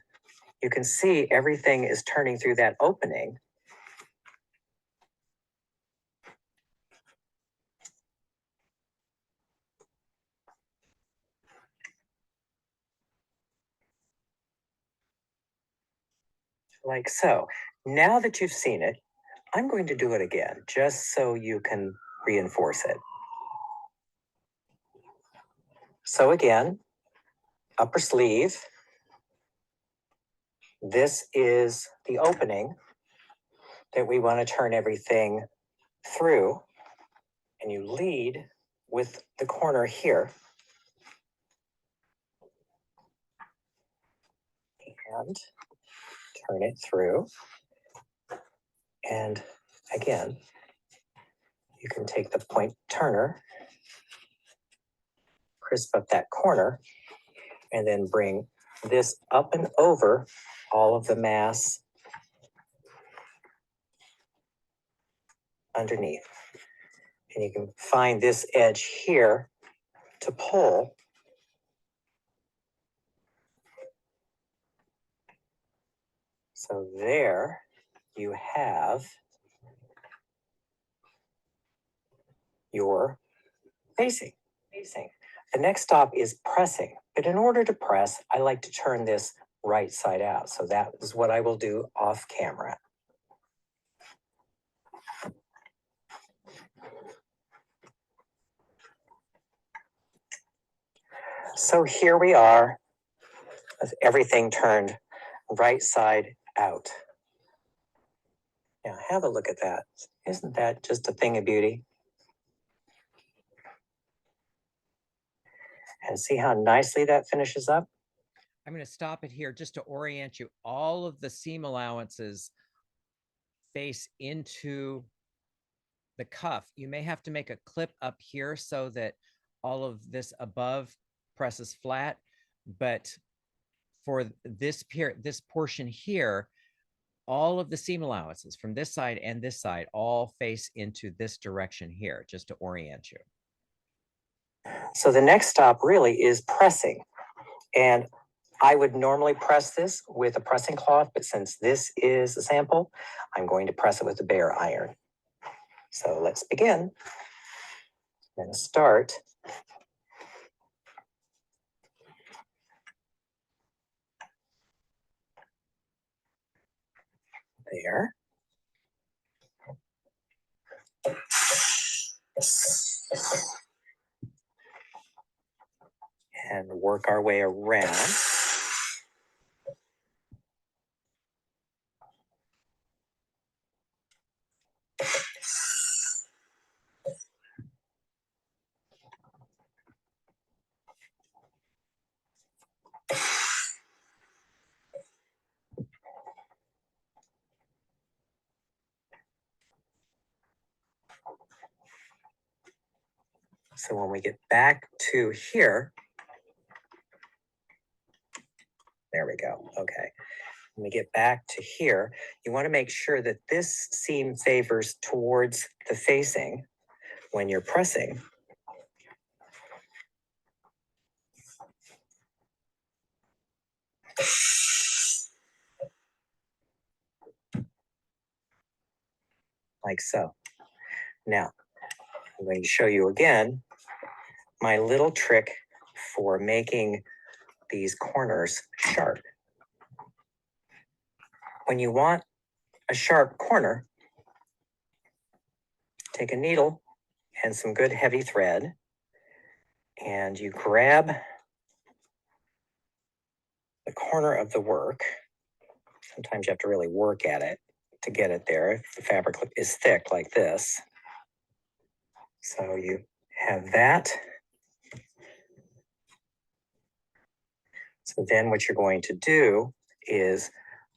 you can see everything is turning through that opening. Like so. Now that you've seen it, I'm going to do it again, just so you can reinforce it. So again, upper sleeve. This is the opening that we want to turn everything through. And you lead with the corner here. And turn it through. And again, you can take the point turner, crisp up that corner, and then bring this up and over all of the mass underneath. And you can find this edge here to pull. So there you have your facing. The next stop is pressing. But in order to press, I like to turn this right side out. So that is what I will do off camera. So here we are with everything turned right side out. Now have a look at that. Isn't that just a thing of beauty? And see how nicely that finishes up? I'm going to stop it here just to orient you. All of the seam allowances face into the cuff. You may have to make a clip up here so that all of this above presses flat, but for this portion here, all of the seam allowances from this side and this side all face into this direction here, just to orient you. So the next stop really is pressing. And I would normally press this with a pressing cloth, but since this is a sample, I'm going to press it with a bare iron. So let's begin. And start there. And work our way around. So when we get back to here, there we go. Okay. When we get back to here, you want to make sure that this seam favors towards the facing when you're pressing. Like so. Now, I'm going to show you again my little trick for making these corners sharp. When you want a sharp corner, take a needle and some good heavy thread, and you grab the corner of the work. Sometimes you have to really work at it to get it there. If the fabric is thick like this. So you have that. So then what you're going to do is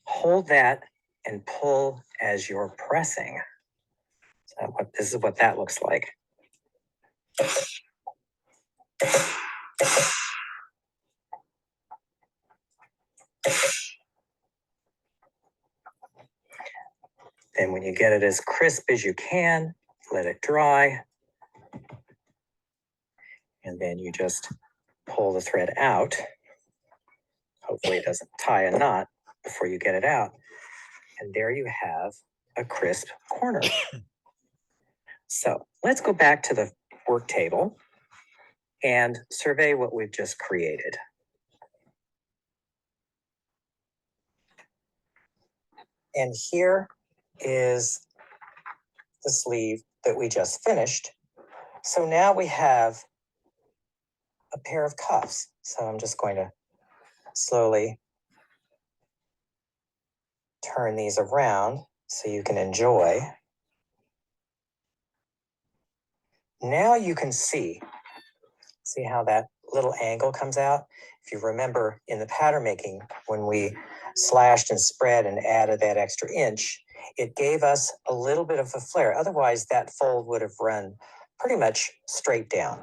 hold that and pull as you're pressing. So this is what that looks like. Then when you get it as crisp as you can, let it dry. And then you just pull the thread out. Hopefully it doesn't tie a knot before you get it out. And there you have a crisp corner. So let's go back to the work table and survey what we've just created. And here is the sleeve that we just finished. So now we have a pair of cuffs. So I'm just going to slowly turn these around so you can enjoy. Now you can see how that little angle comes out? If you remember in the pattern making, when we slashed and spread and added that extra inch, it gave us a little bit of a flare. Otherwise, that fold would have run pretty much straight down.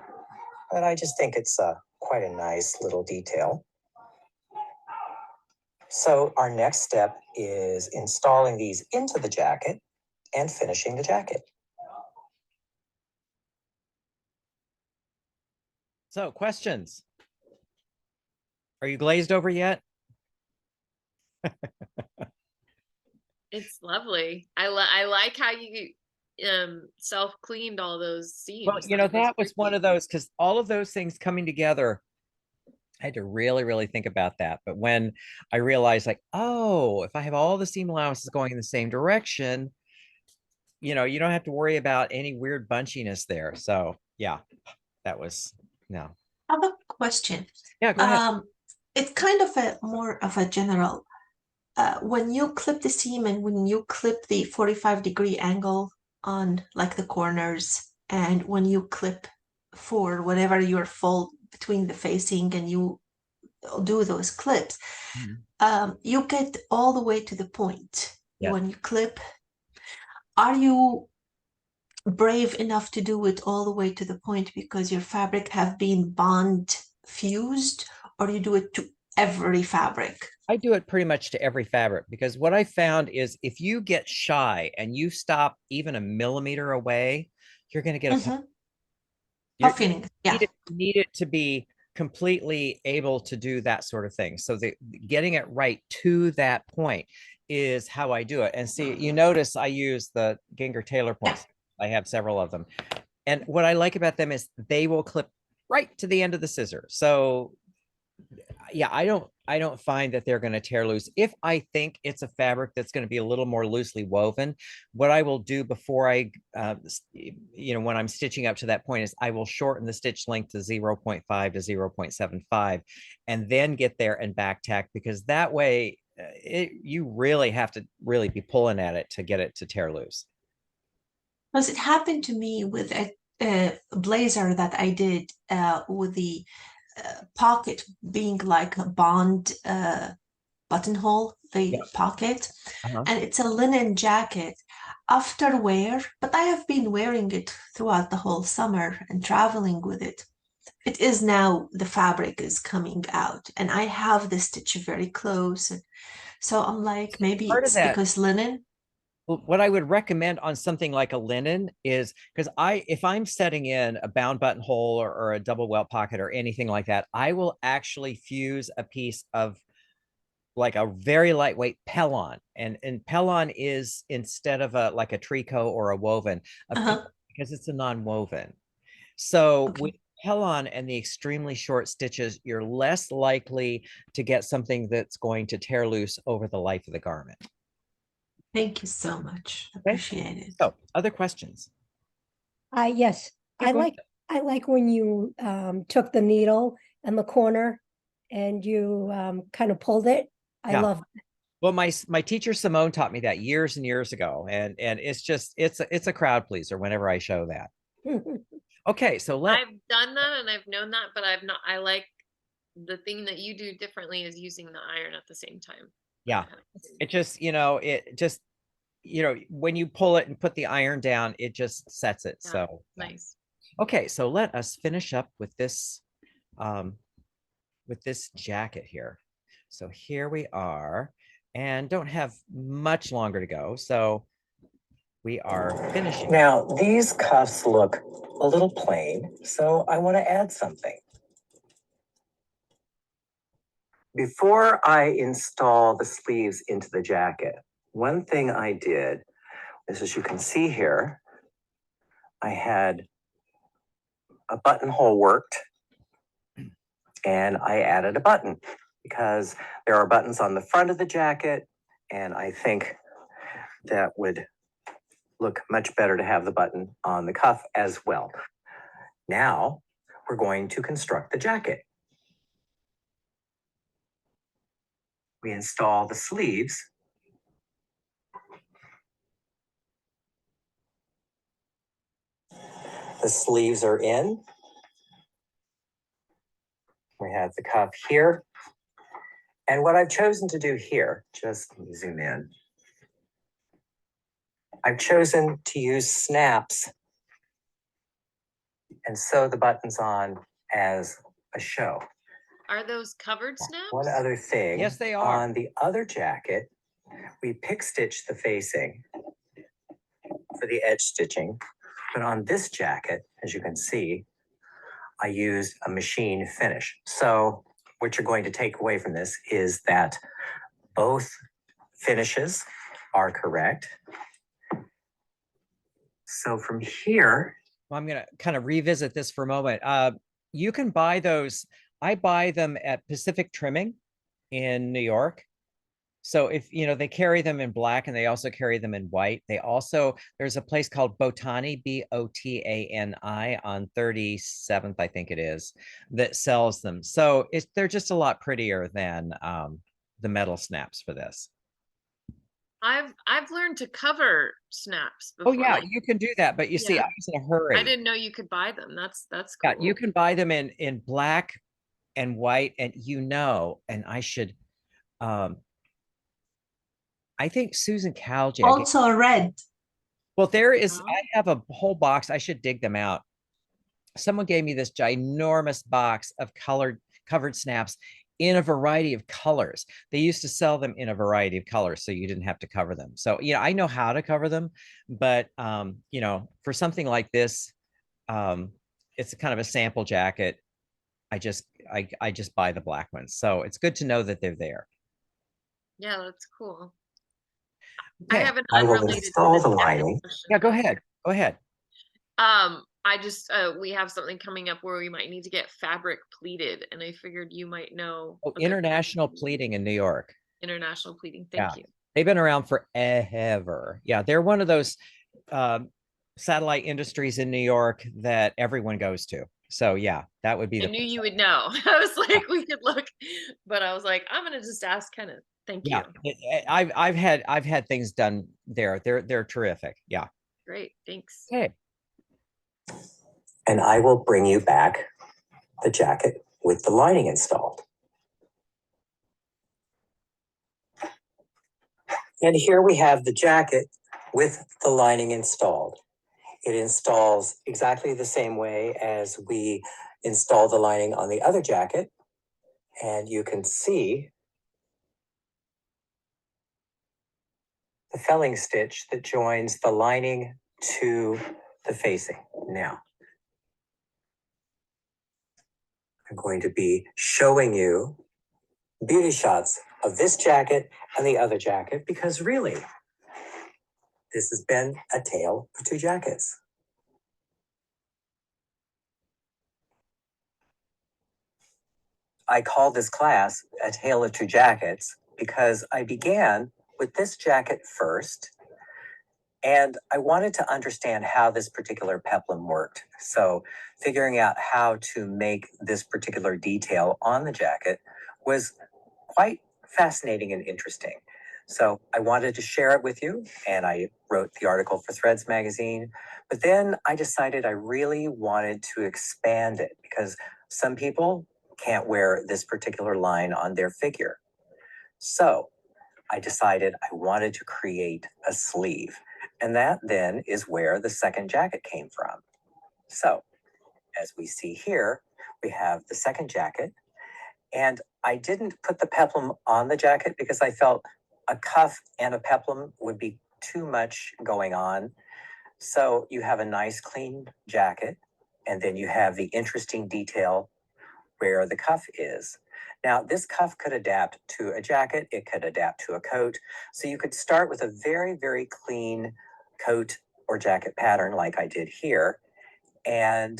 But I just think it's quite a nice little detail. So our next step is installing these into the jacket and finishing the jacket. So questions? Are you glazed over yet? It's lovely. I like how you self cleaned all those seams. Well, you know, that was one of those, because all of those things coming together, I had to really, really think about that. But when I realized, like, oh, if I have all the seam allowances going in the same direction, you know, you don't have to worry about any weird bunchiness there. So yeah, that was no. I have a question. Yeah, go ahead. It's kind of a more of a general. When you clip the seam and when you clip the 45-degree angle on like the corners, and when you clip for whatever your fold between the facing and you do those clips, you get all the way to the point. Yes. When you clip, are you brave enough to do it all the way to the point because your fabric have been bond fused, or you do it to every fabric? I do it pretty much to every fabric, because what I found is if you get shy and you stop even a millimeter away, you're going to get a Puffing. Yeah. need it to be completely able to do that sort of thing. So getting it right to that point is how I do it. And see, you notice I use the Ginger Taylor points. I have several of them. And what I like about them is they will clip right to the end of the scissor. So yeah, I don't find that they're going to tear loose. If I think it's a fabric that's going to be a little more loosely woven, what I will do before I, when I'm stitching up to that point, is I will shorten the stitch length to 0.5 to 0.75, and then get there and back tack, because that way you really have to really be pulling at it to get it to tear loose. Because it happened to me with a blazer that I did with the pocket being like a bond buttonhole, the pocket, and it's a linen jacket. After wear, but I have been wearing it throughout the whole summer and traveling with it. It is now the fabric is coming out, and I have the stitch very close. So I'm like, maybe it's because linen. What I would recommend on something like a linen is, because if I'm setting in a bound buttonhole or a double welt pocket or anything like that, I will actually fuse a piece of like a very lightweight Pellon. And Pellon is, instead of a like a tricot or a woven, Uh-huh. because it's a non-woven. So with Okay. Pellon and the extremely short stitches, you're less likely to get something that's going to tear loose over the life of the garment. Thank you so much. Okay. Appreciate it. So other questions? Yes, Yeah, I go ahead. like when you took the needle and the corner and you kind of pulled it. I Yeah. love Well, my teacher Simone taught me that years and years ago, and it's just it's a crowd pleaser whenever I show that. it. Okay, so I've done that and I've known that, but I've not, I like the thing that you do differently is using the iron at the same time. yeah, it just it just when you pull it and put the iron down, it just sets it. Yeah, So nice. okay, so let us finish up with this jacket here. So here we are, and don't have much longer to go. So we are finishing. Now, these cuffs look a little plain, so I want to add something. Before I install the sleeves into the jacket, one thing I did is, as you can see here, I had a buttonhole worked and I added a button because there are buttons on the front of the jacket, and I think that would look much better to have the button on the cuff as well. Now we're going to construct the jacket. We install the sleeves. The sleeves are in. We have the cuff here. And what I've chosen to do here, just let me zoom in. I've chosen to use snaps and sew the buttons on as a show. Are those covered snaps? One other thing. Yes, they are. On the other jacket, we pick stitch the facing for the edge stitching. But on this jacket, as you can see, I used a machine finish. So what you're going to take away from this is that both finishes are correct. So from here, Well, I'm going to kind of revisit this for a moment. You can buy those. I buy them at Pacific Trimming in New York. So if they carry them in black and they also carry them in white. There's a place called Botani, Botani on 37th, I think it is, that sells them. So they're just a lot prettier than the metal snaps for this. I've learned to cover snaps Oh before. yeah, like, you can do that, but you see, Yeah. I was in a hurry. I didn't know you could buy them. That's Yeah, cool. you can buy them in black and white, and and I think Susan Calgie. Also red. Well, there is, Oh. I have a whole box. I should dig them out. Someone gave me this ginormous box of covered snaps in a variety of colors. They used to sell them in a variety of colors, so you didn't have to cover them. So, I know how to cover them, but for something like this, it's kind of a sample jacket. I just buy the black ones. So it's good to know that they're there. Yeah, that's cool. Okay. I have an I will unrelated install to the this jacket lining. question. Yeah, go ahead. Go ahead. I just we have something coming up where we might need to get fabric pleated, and I figured you might know. Oh, international pleating in New York. International pleating. Thank you. They've been around forever. Yeah, they're one of those satellite industries in New York that everyone goes to. So yeah, that would be I knew you would know. I was like, we could look, but I was like, I'm gonna just ask kind of. Thank you. I've had things done there. They're terrific. Yeah. Great. Thanks. Okay. and I will bring you back the jacket with the lining installed. And here we have the jacket with the lining installed. It installs exactly the same way as we install the lining on the other jacket. And you can see the felling stitch that joins the lining to the facing. Now, I'm going to be showing you beauty shots of this jacket and the other jacket, because really, this has been a tale of two jackets. I call this class A Tale of Two Jackets because I began with this jacket first, and I wanted to understand how this particular peplum worked. So figuring out how to make this particular detail on the jacket was quite fascinating and interesting. So I wanted to share it with you, and I wrote the article for Threads magazine. But then I decided I really wanted to expand it because some people can't wear this particular line on their figure. So I decided I wanted to create a sleeve. And that then is where the second jacket came from. So as we see here, we have the second jacket. And I didn't put the peplum on the jacket because I felt a cuff and a peplum would be too much going on. So you have a nice clean jacket, and then you have the interesting detail where the cuff is. Now, this cuff could adapt to a jacket, it could adapt to a coat. So you could start with a very, very clean coat or jacket pattern like I did here, and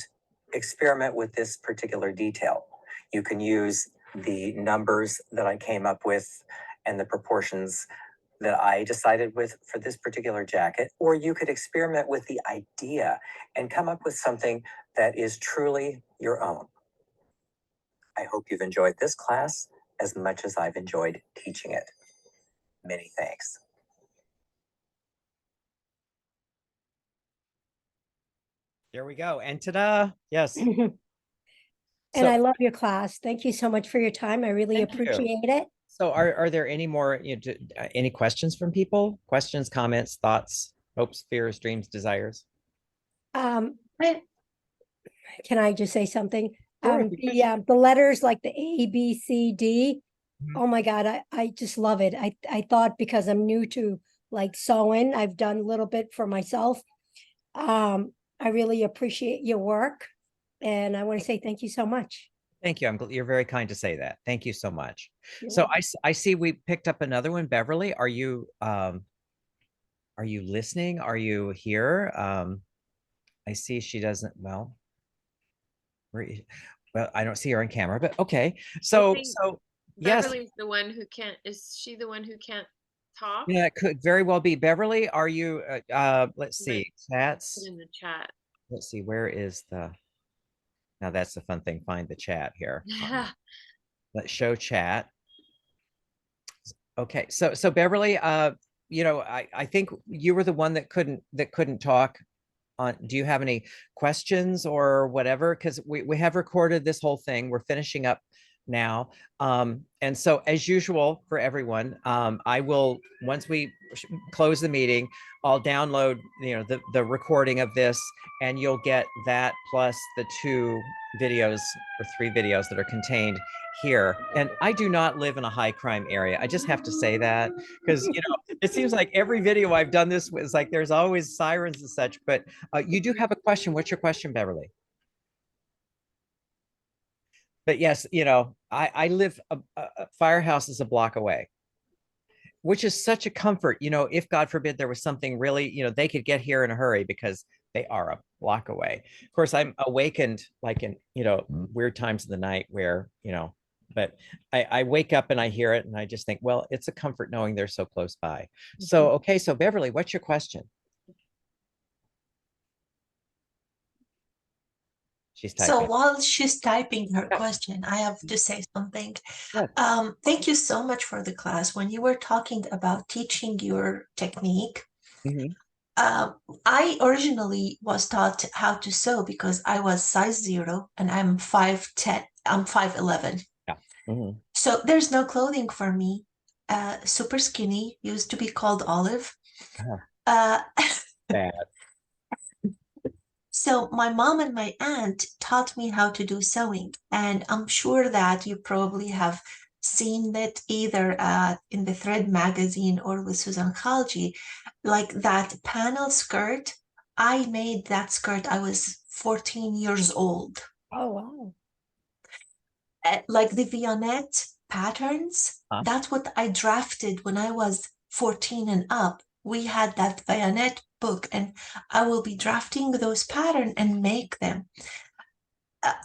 experiment with this particular detail. You can use the numbers that I came up with and the proportions that I decided with for this particular jacket, or you could experiment with the idea and come up with something that is truly your own. I hope you've enjoyed this class as much as I've enjoyed teaching it. Many thanks. There we go. And ta-da. Yes. And So, I love your class. Thank you so much for your time. I really Thank you. appreciate it. so are there any more, any questions from people? Questions, comments, thoughts, hopes, fears, dreams, desires? Um, I- can I just say something? Sure, if you wish. The letters like the A, B, C, D. Mhm. Oh my God, I just love it. I thought because I'm new to like sewing, I've done a little bit for myself. I really appreciate your work, and I want to say thank you so much. Thank you. You're very kind to say that. Thank you so much. You're So welcome. I see we picked up another one. Beverly, are you listening? Are you here? I see she doesn't, where is- well, I don't see her on camera, but okay. So think yes, Beverly's the one who can't, is she the one who can't talk? yeah, it could very well be. Beverly, are you let's Might see, Put chats. in the chat. Let's see, where is now that's the fun thing. Find the chat here. Yeah. Let's show chat. Okay, so Beverly, I think you were the one that couldn't talk on. Do you have any questions or whatever? Because we have recorded this whole thing. We're finishing up now. And so as usual for everyone, I will, once we close the meeting, I'll download, the recording of this, and you'll get that plus the 2 videos or 3 videos that are contained here. And I do not live in a high crime area. I just have to say that because, it seems like every video I've done this was like, there's always sirens and such, but you do have a question. What's your question, Beverly? But yes, I live, a firehouse is a block away, which is such a comfort. If God forbid there was something really, they could get here in a hurry because they are a block away. Of course, I'm awakened like in, weird times of the night where, but I wake up and I hear it and I just think, well, it's a comfort knowing they're so close by. So, okay. So Beverly, what's your question? She's So typing. while she's typing her Yeah. question, I have to say something. Yes. Thank you so much for the class. When you were talking about teaching your technique, Mhm. I originally was taught how to sew because I was size 0 and I'm 5'10, I'm 5'11. Yeah. Mhm. So there's no clothing for me. Super skinny, used to be called Olive. Uh-huh. Uh, Bad. So my mom and my aunt taught me how to do sewing, and I'm sure that you probably have seen it either in the Thread magazine or with Susan Khalji, like that panel skirt. I made that skirt. I was 14 years old. Oh, wow. Like the Viennette, patterns. Huh? That's what I drafted when I was 14 and up. We had that bayonet book, and I will be drafting those patterns and make them.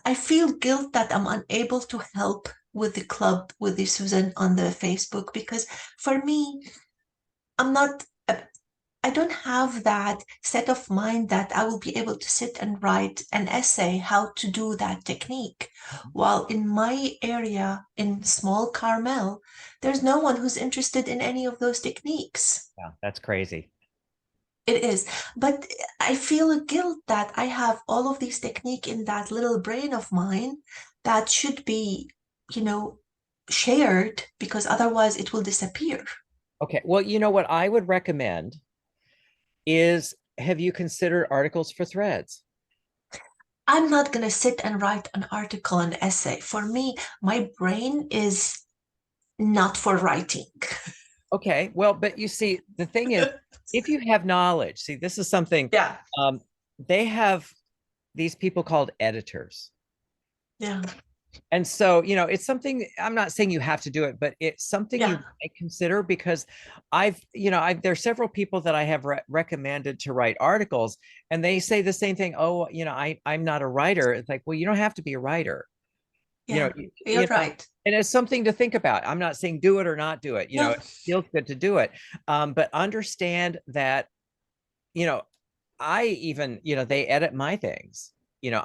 I feel guilt that I'm unable to help with the club with the Susan on the Facebook, because for me, I'm not, I don't have that set of mind that I will be able to sit and write an essay how to do that technique. While in my area in small Carmel, there's no one who's interested in any of those techniques. Yeah, that's crazy. It is. But I feel a guilt that I have all of these technique in that little brain of mine that should be, you know, shared, because otherwise it will disappear. Okay. Well, you know what I would recommend is, have you considered articles for threads? I'm not going to sit and write an article, an essay. For me, my brain is not for writing. Okay. Well, but you see, the thing is, if you have knowledge, see, this is something, Yeah. they have these people called editors. Yeah. And so, you know, it's something, I'm not saying you have to do it, but it's something you Yeah. might consider, because there's several people that I have recommended to write articles, and they say the same thing. Oh, I'm not a writer. It's like, well, you don't have to be a writer. Yeah. You're right. And it's something to think about. I'm not saying do it or not do it. No. It feels good to do it. But understand that, I even, they edit my things. Yeah.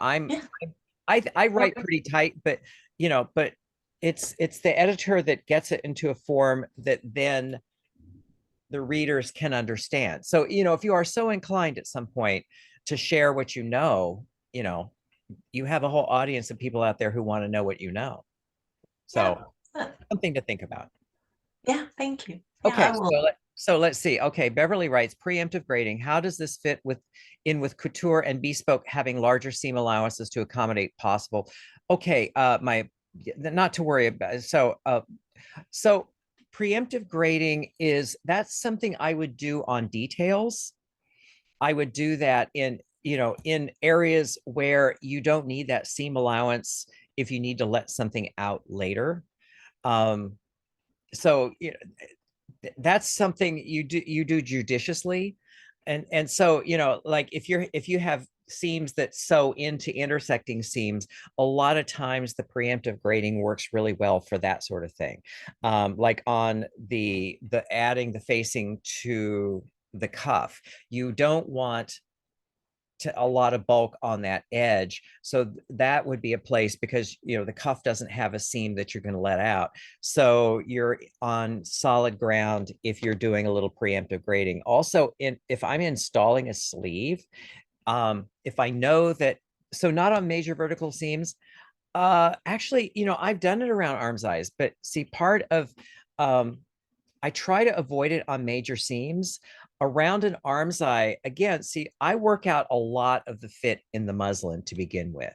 I write pretty tight, but it's the editor that gets it into a form that then the readers can understand. So, if you are so inclined at some point to share what you have a whole audience of people out there who want to know what you know. So something to think about. Yeah. Thank you. Yeah, Okay, I will. so let's see. Okay, Beverly writes, preemptive grading. How does this fit with couture and bespoke having larger seam allowances to accommodate possible? Okay, not to worry about. So preemptive grading that's something I would do on details. I would do that in areas where you don't need that seam allowance if you need to let something out later. So that's something you do judiciously. And so, like if you have seams that sew into intersecting seams, a lot of times the preemptive grading works really well for that sort of thing. Like on the adding the facing to the cuff, you don't want a lot of bulk on that edge. So that would be a place, because the cuff doesn't have a seam that you're going to let out. So you're on solid ground if you're doing a little preemptive grading. Also, if I'm installing a sleeve, if I know that, so not on major vertical seams, actually, I've done it around arm's eyes, but see, part of I try to avoid it on major seams. Around an arm's eye, again, see, I work out a lot of the fit in the muslin to begin with.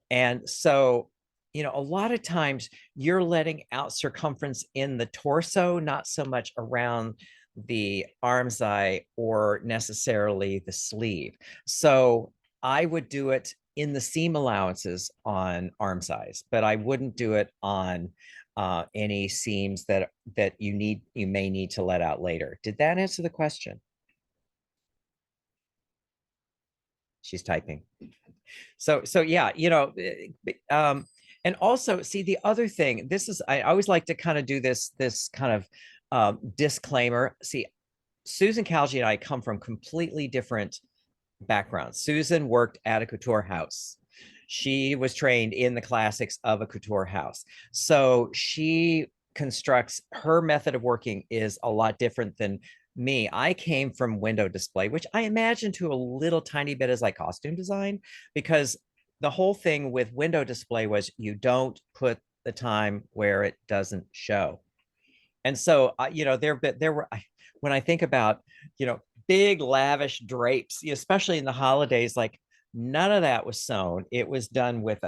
And so, a lot of times you're letting out circumference in the torso, not so much around the arm's eye or necessarily the sleeve. So I would do it in the seam allowances on arm's eyes, but I wouldn't do it on any seams that you may need to let out later. Did that answer the question? She's typing. So yeah, and also see, the other thing, I always like to kind of do this kind of disclaimer. See, Susan Calgi and I come from completely different backgrounds. Susan worked at a couture house. She was trained in the classics of a couture house. So her method of working is a lot different than me. I came from window display, which I imagine to a little tiny bit as like costume design, because the whole thing with window display was you don't put the time where it doesn't show. And so, there were, when I think about, big lavish drapes, especially in the holidays, like none of that was sewn. It was done with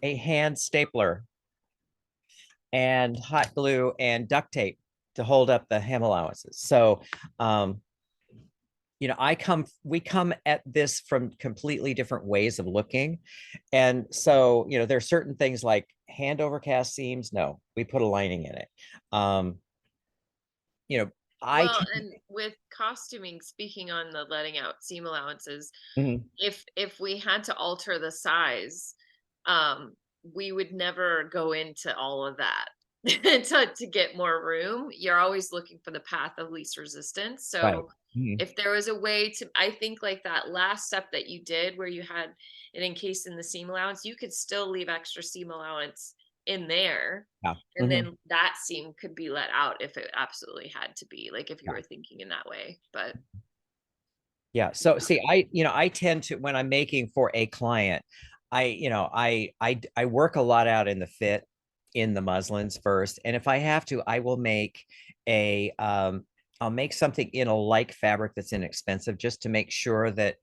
a hand stapler and hot glue and duct tape to hold up the hem allowances. So, you know, we come at this from completely different ways of looking. And so, you know, there are certain things like hand overcast seams. No, we put a lining in it. You know, I Well, and with costuming, speaking on the letting out seam allowances, Mhm. if we had to alter the size, we would never go into all of that to get more room. You're always looking for the path of least resistance. Right. So Mhm. if there was a way to, I think like that last step that you did where you had it encased in the seam allowance, you could still leave extra seam allowance in there. Yeah. And Mhm. then that seam could be let out if it absolutely had to be, like if you Yeah. were thinking in that way. But Yeah. So see, I tend to, when I'm making for a client, I work a lot out in the fit in the muslins first. And if I have to, I will make I'll make something in a like fabric that's inexpensive just to make sure that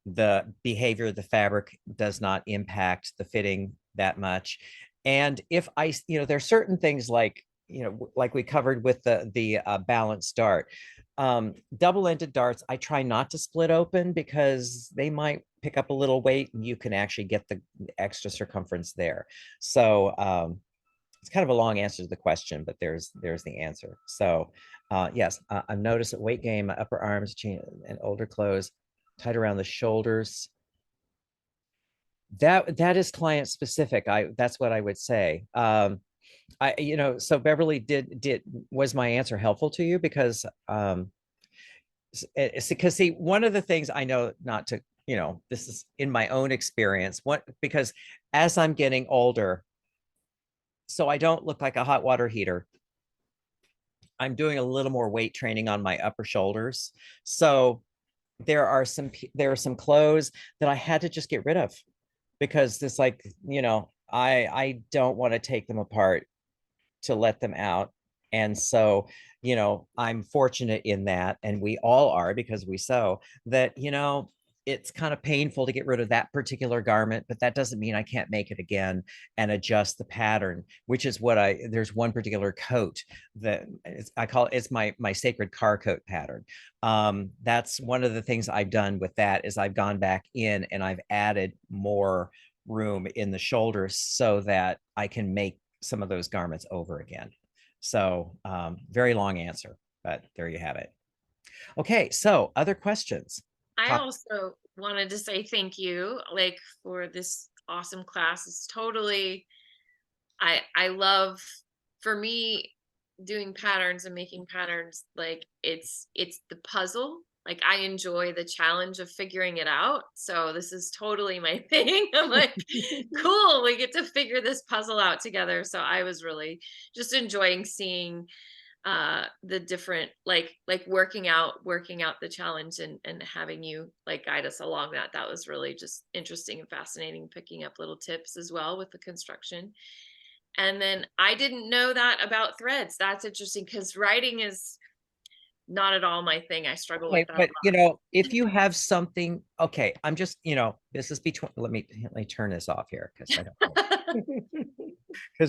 the behavior of the fabric does not impact the fitting that much. And if there's certain things like, like we covered with the balanced dart, double-ended darts, I try not to split open because they might pick up a little weight and you can actually get the extra circumference there. So it's kind of a long answer to the question, but there's the answer. So yes, I've noticed that weight gain, my upper arms, chin, and older clothes tight around the shoulders. That is client specific. That's what I would say. So Beverly, was my answer helpful to you? Because it's because, see, one of the things I know, not to, this is in my own experience, because as I'm getting older, so I don't look like a hot water heater, I'm doing a little more weight training on my upper shoulders. So there are some clothes that I had to just get rid of because it's like, I don't want to take them apart to let them out. And so, I'm fortunate in that, and we all are because we sew, that, it's kind of painful to get rid of that particular garment, but that doesn't mean I can't make it again and adjust the pattern, which is what there's one particular coat that I call it's my sacred car coat pattern. That's one of the things I've done with that is I've gone back in and I've added more room in the shoulders so that I can make some of those garments over again. So very long answer, but there you have it. Okay, so other questions? I also wanted to say thank you, like, for this awesome class. It's totally, I love, for me, doing patterns and making patterns, like it's the puzzle. Like I enjoy the challenge of figuring it out. So this is totally my thing. I'm like, cool, we get to figure this puzzle out together. So I was really just enjoying seeing the different, like working out the challenge and having you like guide us along that was really just interesting and fascinating, picking up little tips as well with the construction. And then I didn't know that about threads. That's interesting because writing is not at all my thing. I struggle with Okay, that a but lot. if you have something, okay, I'm just, this is between, let me turn this off here because I don't, because